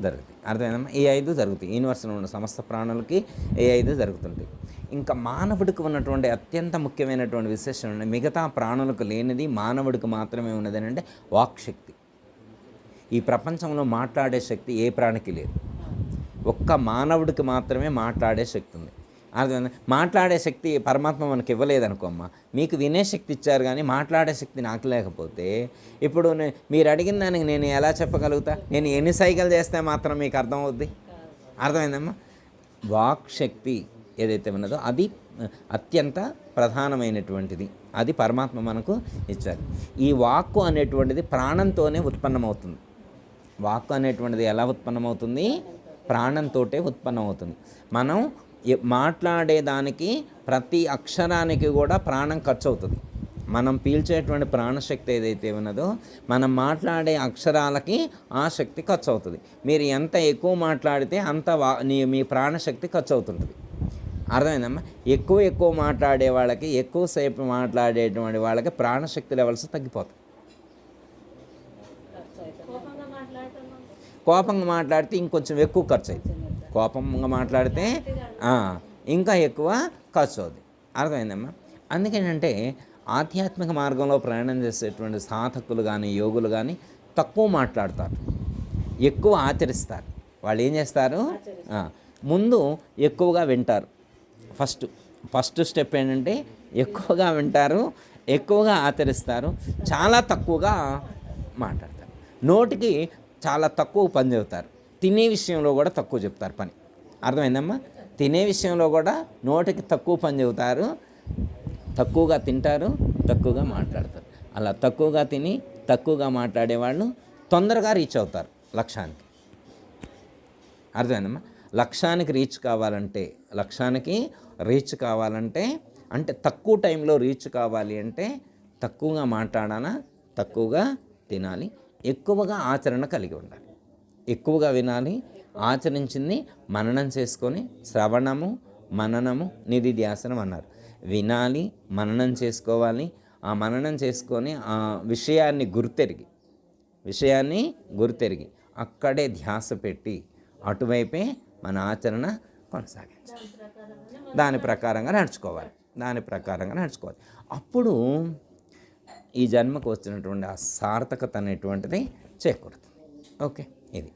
జరుగుతాయి. అర్థమైందమ్మా? ఈ 5 జరుగుతాయి. యూనివర్స్లో ఉన్న సమస్త ప్రాణులకి ఈ 5 జరుగుతుంటాయి. ఇంకా మానవుడికి ఉన్నటువంటి అత్యంత ముఖ్యమైనటువంటి విశేషం, మిగతా ప్రాణులకు లేనిది మానవుడికి మాత్రమే ఉన్నది అంటే వాక్శక్తి. ఈ ప్రపంచంలో మాట్లాడే శక్తి ఏ ప్రాణికి లేదు, ఒక్క మానవుడికి మాత్రమే మాట్లాడే శక్తి ఉంది. అర్థమైంది? మాట్లాడే శక్తి పరమాత్మ మనకి ఇవ్వలేదనుకోమ్మా, మీకు వినే శక్తి ఇచ్చారు కానీ మాట్లాడే శక్తి నాకు లేకపోతే ఇప్పుడు మీరు అడిగిన దానికి నేను ఎలా చెప్పగలుగుతా? నేను ఎన్ని సైకిల్ చేస్తే మాత్రం మీకు అర్థమవుద్ది? అర్థమైందమ్మా? వాక్ శక్తి ఏదైతే ఉన్నదో అది అత్యంత ప్రధానమైనటువంటిది. అది పరమాత్మ మనకు ఇచ్చారు. ఈ వాక్కు అనేటువంటిది ప్రాణంతోనే ఉత్పన్నమవుతుంది. వాక్కు అనేటువంటిది ఎలా ఉత్పన్నమవుతుంది? ప్రాణంతోటే ఉత్పన్నమవుతుంది. మనం మాట్లాడేదానికి ప్రతి అక్షరానికి కూడా ప్రాణం ఖర్చు అవుతుంది. మనం పీల్చేటువంటి ప్రాణశక్తి ఏదైతే ఉన్నదో మనం మాట్లాడే అక్షరాలకి ఆ శక్తి ఖర్చు అవుతుంది. మీరు ఎంత ఎక్కువ మాట్లాడితే అంత మీ ప్రాణశక్తి ఖర్చు అవుతుంటుంది. అర్థమైందమ్మా? ఎక్కువ మాట్లాడే వాళ్ళకి, ఎక్కువసేపు మాట్లాడేటువంటి వాళ్ళకి ప్రాణశక్తి లెవెల్స్ తగ్గిపోతాయి. కోపంగా మాట్లాడితే ఇంకొంచెం ఎక్కువ ఖర్చు అవుతుంది. కోపంగా మాట్లాడితే ఇంకా ఎక్కువ ఖర్చు అవుతుంది. అర్థమైందమ్మా? అందుకేనంటే ఆధ్యాత్మిక మార్గంలో ప్రయాణం చేసేటువంటి సాధకులు కానీ యోగులు కానీ తక్కువ మాట్లాడతారు, ఎక్కువ ఆచరిస్తారు. వాళ్ళు ఏం చేస్తారు, ముందు ఎక్కువగా వింటారు. ఫస్ట్ స్టెప్ ఏంటంటే ఎక్కువగా వింటారు, ఎక్కువగా ఆచరిస్తారు, చాలా తక్కువగా మాట్లాడతారు. నోటికి చాలా తక్కువ పని చెబుతారు, తినే విషయంలో కూడా తక్కువ చెప్తారు పని. అర్థమైందమ్మా? తినే విషయంలో కూడా నోటికి తక్కువ పని చెబుతారు, తక్కువగా తింటారు, తక్కువగా మాట్లాడతారు. అలా తక్కువగా తిని తక్కువగా మాట్లాడేవాళ్ళు తొందరగా రీచ్ అవుతారు లక్ష్యానికి. అర్థమైందమ్మా? లక్ష్యానికి రీచ్ కావాలంటే అంటే తక్కువ టైంలో రీచ్ కావాలి అంటే తక్కువగా మాట్లాడాలా, తక్కువగా తినాలి, ఎక్కువగా ఆచరణ కలిగి ఉండాలి. ఎక్కువగా వినాలి, ఆచరించింది మననం చేసుకొని, శ్రవణము మననము నిధిధ్యాసనం అన్నారు. వినాలి, మననం చేసుకోవాలి, ఆ మననం చేసుకొని ఆ విషయాన్ని గుర్తెరిగి అక్కడే ధ్యాస పెట్టి అటువైపే మన ఆచరణ కొనసాగించాలి. దాని ప్రకారంగా నడుచుకోవాలి. అప్పుడు ఈ జన్మకు వచ్చినటువంటి ఆ సార్థకత అనేటువంటిది చేకూరుతుంది. ఓకే, ఇది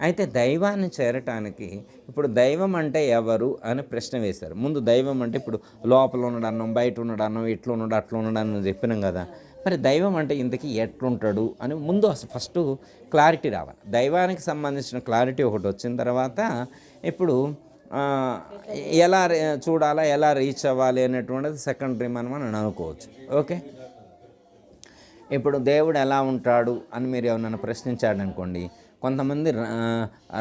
అయితే దైవాన్ని చేరటానికి ఇప్పుడు దైవం అంటే ఎవరు అని ప్రశ్న వేశారు. ముందు దైవం అంటే ఇప్పుడు లోపల ఉన్నాడు అన్నం, బయట ఉన్నాడు అన్నం, ఇట్లా ఉన్నాడు అట్లా ఉన్నాడు అని చెప్పినాం కదా. మరి దైవం అంటే ఇంతకీ ఎట్లుంటాడు అని ముందు అసలు ఫస్ట్ క్లారిటీ రావాలి. దైవానికి సంబంధించిన క్లారిటీ ఒకటి వచ్చిన తర్వాత ఇప్పుడు ఎలా చూడాలా, ఎలా రీచ్ అవ్వాలి అనేటువంటిది సెకండరీ మనం అనుకోవచ్చు. ఓకే, ఇప్పుడు దేవుడు ఎలా ఉంటాడు అని మీరు ఏమన్నా ప్రశ్నించాడు అనుకోండి, కొంతమంది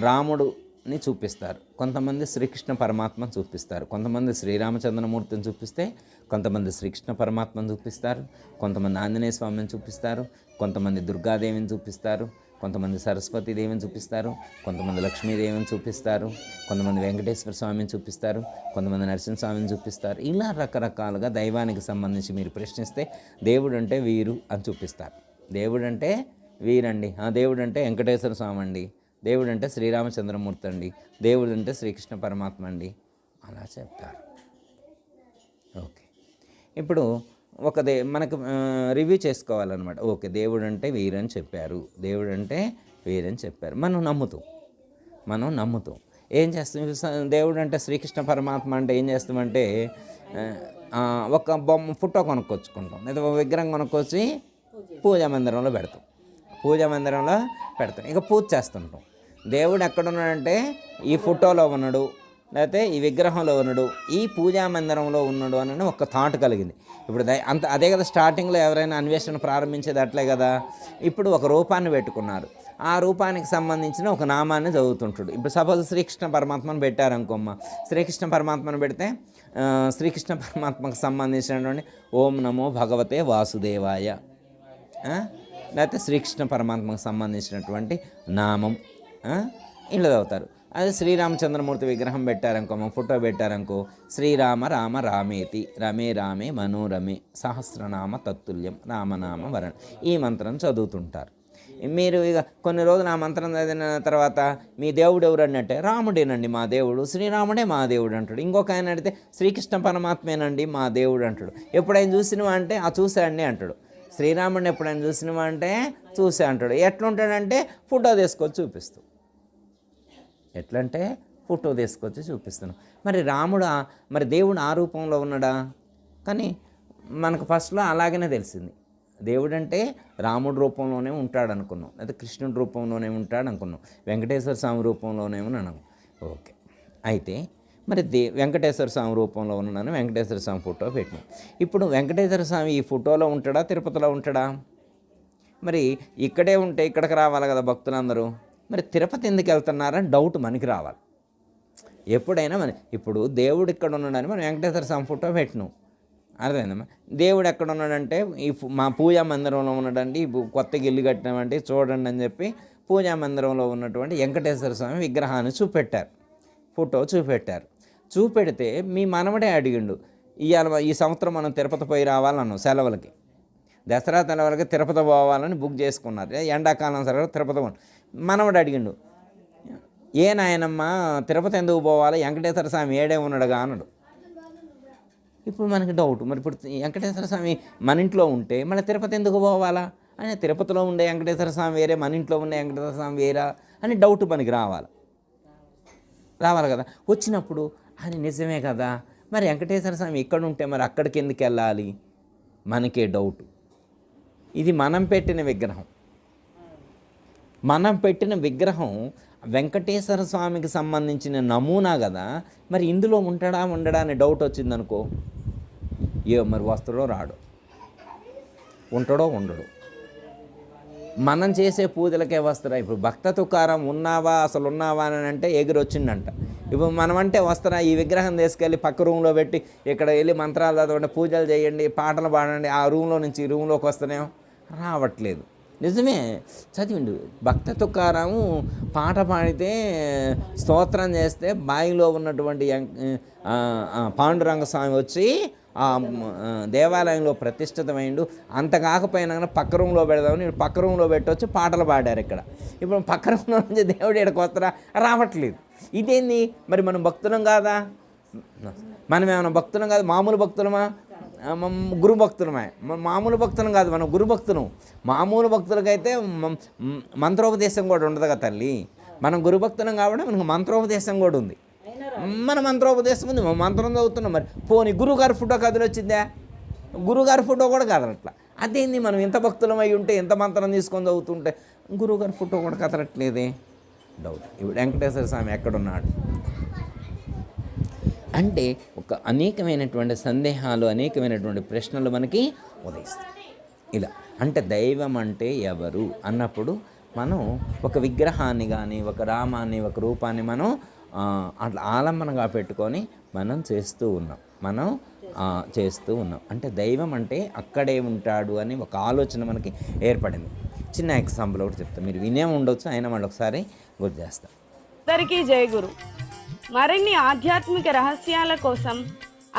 రాముడుని చూపిస్తారు, కొంతమంది శ్రీకృష్ణ పరమాత్మను చూపిస్తారు, కొంతమంది శ్రీరామచంద్రమూర్తిని చూపిస్తే కొంతమంది శ్రీకృష్ణ పరమాత్మను చూపిస్తారు, కొంతమంది ఆంజనేయ స్వామిని చూపిస్తారు, కొంతమంది దుర్గాదేవిని చూపిస్తారు, కొంతమంది సరస్వతీదేవిని చూపిస్తారు, కొంతమంది లక్ష్మీదేవిని చూపిస్తారు, కొంతమంది వెంకటేశ్వర స్వామిని చూపిస్తారు, కొంతమంది నరసింహస్వామిని చూపిస్తారు. ఇలా రకరకాలుగా దైవానికి సంబంధించి మీరు ప్రశ్నిస్తే దేవుడు అంటే వీరు అని చూపిస్తారు. దేవుడు అంటే వీరండి, దేవుడు అంటే వెంకటేశ్వర స్వామి అండి, దేవుడు అంటే శ్రీరామచంద్రమూర్తి అండి, దేవుడు అంటే శ్రీకృష్ణ పరమాత్మ అండి, అలా చెప్తారు. ఓకే, ఇప్పుడు మనకు రివ్యూ చేసుకోవాలన్నమాట. ఓకే, దేవుడు అంటే వీరని చెప్పారు, దేవుడు అంటే వీరని చెప్పారు. మనం నమ్ముతాం. ఏం చేస్తాం? దేవుడు అంటే శ్రీకృష్ణ పరమాత్మ అంటే ఏం చేస్తామంటే ఒక ఫోటో కొనుక్కొచ్చుకుంటాం, లేదా ఒక విగ్రహం కొనుక్కొచ్చి పూజా మందిరంలో పెడతాం. ఇక పూజ చేస్తుంటాం. దేవుడు ఎక్కడున్నాడంటే ఈ ఫోటోలో ఉన్నాడు, లేకపోతే ఈ విగ్రహంలో ఉన్నాడు, ఈ పూజా మందిరంలో ఉన్నాడు అని ఒక థాట్ కలిగింది. ఇప్పుడు అదే కదా స్టార్టింగ్లో ఎవరైనా అన్వేషణ ప్రారంభించేది అట్లే కదా. ఇప్పుడు ఒక రూపాన్ని పెట్టుకున్నారు, ఆ రూపానికి సంబంధించిన ఒక నామాన్ని చదువుతుంటాడు. ఇప్పుడు సపోజ్ శ్రీకృష్ణ పరమాత్మను పెట్టారనుకోమ్మ, శ్రీకృష్ణ పరమాత్మను పెడితే శ్రీకృష్ణ పరమాత్మకు సంబంధించినటువంటి ఓం నమో భగవతే వాసుదేవాయ, లేకపోతే శ్రీకృష్ణ పరమాత్మకు సంబంధించినటువంటి నామం ఇలా చదువుతారు. అదే శ్రీరామచంద్రమూర్తి విగ్రహం పెట్టారనుకో, ఫోటో పెట్టారనుకో, శ్రీరామ రామ రామేతి రమే రామే మనోరమే సహస్రనామ తత్తుల్యం రామనామ వరణ, ఈ మంత్రం చదువుతుంటారు. మీరు ఇక కొన్ని రోజులు ఆ మంత్రం చదివిన తర్వాత మీ దేవుడు ఎవరు అంటే రాముడేనండి మా దేవుడు, శ్రీరాముడే మా దేవుడు అంటాడు. ఇంకొక ఆయన అడిగితే శ్రీకృష్ణ పరమాత్మేనండి మా దేవుడు అంటాడు. ఎప్పుడైనా చూసినవా అంటే చూశాండి అంటాడు. శ్రీరాముడిని ఎప్పుడైనా చూసినవా అంటే చూసే అంటాడు. ఎట్లుంటాడంటే ఫోటో తీసుకొచ్చి చూపిస్తూ, చూపిస్తున్నాం. మరి దేవుడు ఆ రూపంలో ఉన్నాడా? కానీ మనకు ఫస్ట్లో అలాగనే తెలిసింది. దేవుడు అంటే రాముడి రూపంలోనే ఉంటాడు అనుకున్నాం, లేదా కృష్ణుడి రూపంలోనే ఉంటాడు అనుకున్నాం, వెంకటేశ్వర స్వామి రూపంలోనే ఉన్నాను. ఓకే, అయితే మరి వెంకటేశ్వర స్వామి రూపంలో ఉన్నాను, వెంకటేశ్వర స్వామి ఫోటో పెట్టినాం. ఇప్పుడు వెంకటేశ్వర స్వామి ఈ ఫోటోలో ఉంటాడా, తిరుపతిలో ఉంటాడా? మరి ఇక్కడే ఉంటే ఇక్కడికి రావాలి కదా భక్తులందరూ. మరి తిరుపతి ఎందుకు వెళ్తున్నారని డౌట్ మనకి రావాలి. ఎప్పుడైనా ఇప్పుడు దేవుడు ఇక్కడ ఉన్నాడని మనం వెంకటేశ్వర స్వామి ఫోటో పెట్టినాం, అర్థమైందమ్మా. దేవుడు ఎక్కడ ఉన్నాడంటే మా పూజా మందిరంలో ఉన్నాడండి, కొత్తగా ఇల్లు కట్టినామంటే చూడండి అని చెప్పి పూజా మందిరంలో ఉన్నటువంటి వెంకటేశ్వర స్వామి విగ్రహాన్ని చూపెట్టారు, ఫోటో చూపెడితే మీ మనవడే అడిగిండు, ఈ సంవత్సరం మనం తిరుపతి పోయి రావాలన్నాం సెలవులకి, దసరా సెలవులకి తిరుపతి పోవాలని బుక్ చేసుకున్నారు. ఎండాకాలం సెలవులు తిరుపతి మనవడు అడిగిండు, ఏ నాయనమ్మా తిరుపతి ఎందుకు పోవాలి, వెంకటేశ్వర స్వామి ఏడే ఉన్నాడుగా అన్నాడు. ఇప్పుడు మనకి డౌట్, మరి ఇప్పుడు వెంకటేశ్వర స్వామి మన ఇంట్లో ఉంటే మన తిరుపతి ఎందుకు పోవాలా అని, తిరుపతిలో ఉండే వెంకటేశ్వర స్వామి వేరే, మన ఇంట్లో ఉండే వెంకటేశ్వర స్వామి వేరా అని డౌట్ మనకి రావాలి కదా. వచ్చినప్పుడు అది నిజమే కదా, మరి వెంకటేశ్వర స్వామి ఇక్కడ ఉంటే మరి అక్కడికి ఎందుకు వెళ్ళాలి, మనకే డౌట్. ఇది మనం పెట్టిన విగ్రహం, వెంకటేశ్వర స్వామికి సంబంధించిన నమూనా కదా, మరి ఇందులో ఉండడా అని డౌట్ వచ్చిందనుకో, మరి వస్తాడో రాడు, ఉంటాడో ఉండడు. మనం చేసే పూజలకే వస్తారా? ఇప్పుడు భక్త తుకారం ఉన్నావా అని అంటే ఎగిరి వచ్చిందంట. ఇప్పుడు మనం అంటే వస్తారా? ఈ విగ్రహం తీసుకెళ్ళి పక్క రూమ్లో పెట్టి ఇక్కడ వెళ్ళి మంత్రాలు చదవండి, పూజలు చేయండి, పాటలు పాడండి, ఆ రూమ్లో నుంచి ఈ రూమ్లోకి వస్తేనేమో రావట్లేదు. నిజమే, చదివిండు. భక్త తుకారాము పాట పాడితే, స్తోత్రం చేస్తే బావిలో ఉన్నటువంటి పాండురంగ స్వామి వచ్చి ఆ దేవాలయంలో ప్రతిష్ఠితమైండు. అంత కాకపోయినా పక్క రూమ్లో పెడదామని పక్క రూమ్లో పెట్టొచ్చి పాటలు పాడారు ఇక్కడ. ఇప్పుడు పక్క రూమ్లో నుంచి దేవుడు ఇక్కడికి వస్తారా? రావట్లేదు. ఇదేంది మరి? మనం భక్తులం కాదా? మనం ఏమైనా భక్తులం కాదు, మామూలు భక్తులమా? గురు భక్తులమే. మామూలు భక్తులం కాదు, మనం గురు భక్తులం. మామూలు భక్తులకైతే మంత్రోపదేశం కూడా ఉండదు కదా తల్లి. మనం గురు భక్తులం కాబట్టి మనకు మంత్రోపదేశం కూడా ఉంది. మన మంత్రోపదేశం ఉంది, మంత్రం చదువుతున్నాం. మరి పోనీ గురువుగారి ఫోటో కదిలొచ్చిందా? గురువుగారి ఫోటో కూడా కదలట్లా. అదేంది? మనం ఎంత భక్తులం అయి ఉంటే, ఎంత మంత్రం తీసుకొని చదువుతుంటే గురువుగారి ఫోటో కూడా కదలట్లేదే? డౌట్. ఇప్పుడు వెంకటేశ్వర స్వామి ఎక్కడున్నాడు అంటే ఒక అనేకమైనటువంటి సందేహాలు, అనేకమైనటువంటి ప్రశ్నలు మనకి ఉదయిస్తాయి. ఇలా అంటే దైవం అంటే ఎవరు అన్నప్పుడు మనం ఒక విగ్రహాన్ని కానీ, ఒక రామాన్ని, ఒక రూపాన్ని మనం అట్లా ఆలంబనగా పెట్టుకొని మనం చేస్తూ ఉన్నాం. అంటే దైవం అంటే అక్కడే ఉంటాడు అని ఒక ఆలోచన మనకి ఏర్పడింది. చిన్న ఎగ్జాంపుల్ ఒకటి చెప్తాను, మీరు వినే ఉండొచ్చు, అయినా మళ్ళీ ఒకసారి గుర్తు చేస్తాం. అందరికీ జై గురు. మరిన్ని ఆధ్యాత్మిక రహస్యాల కోసం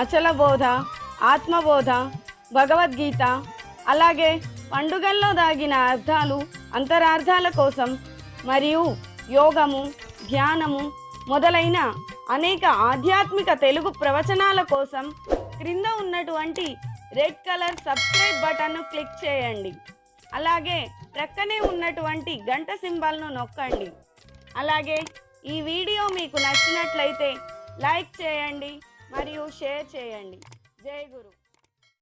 అచల బోధ, ఆత్మబోధ, భగవద్గీత, అలాగే పండుగల్లో దాగిన అర్థాలు, అంతరార్థాల కోసం మరియు యోగము, ధ్యానము మొదలైన అనేక ఆధ్యాత్మిక తెలుగు ప్రవచనాల కోసం క్రింద ఉన్నటువంటి రెడ్ కలర్ సబ్స్క్రైబ్ బటన్ను క్లిక్ చేయండి. అలాగే ప్రక్కనే ఉన్నటువంటి గంట సింబల్ను నొక్కండి. అలాగే ఈ వీడియో మీకు నచ్చినట్లయితే లైక్ చేయండి మరియు షేర్ చేయండి. జై గురు.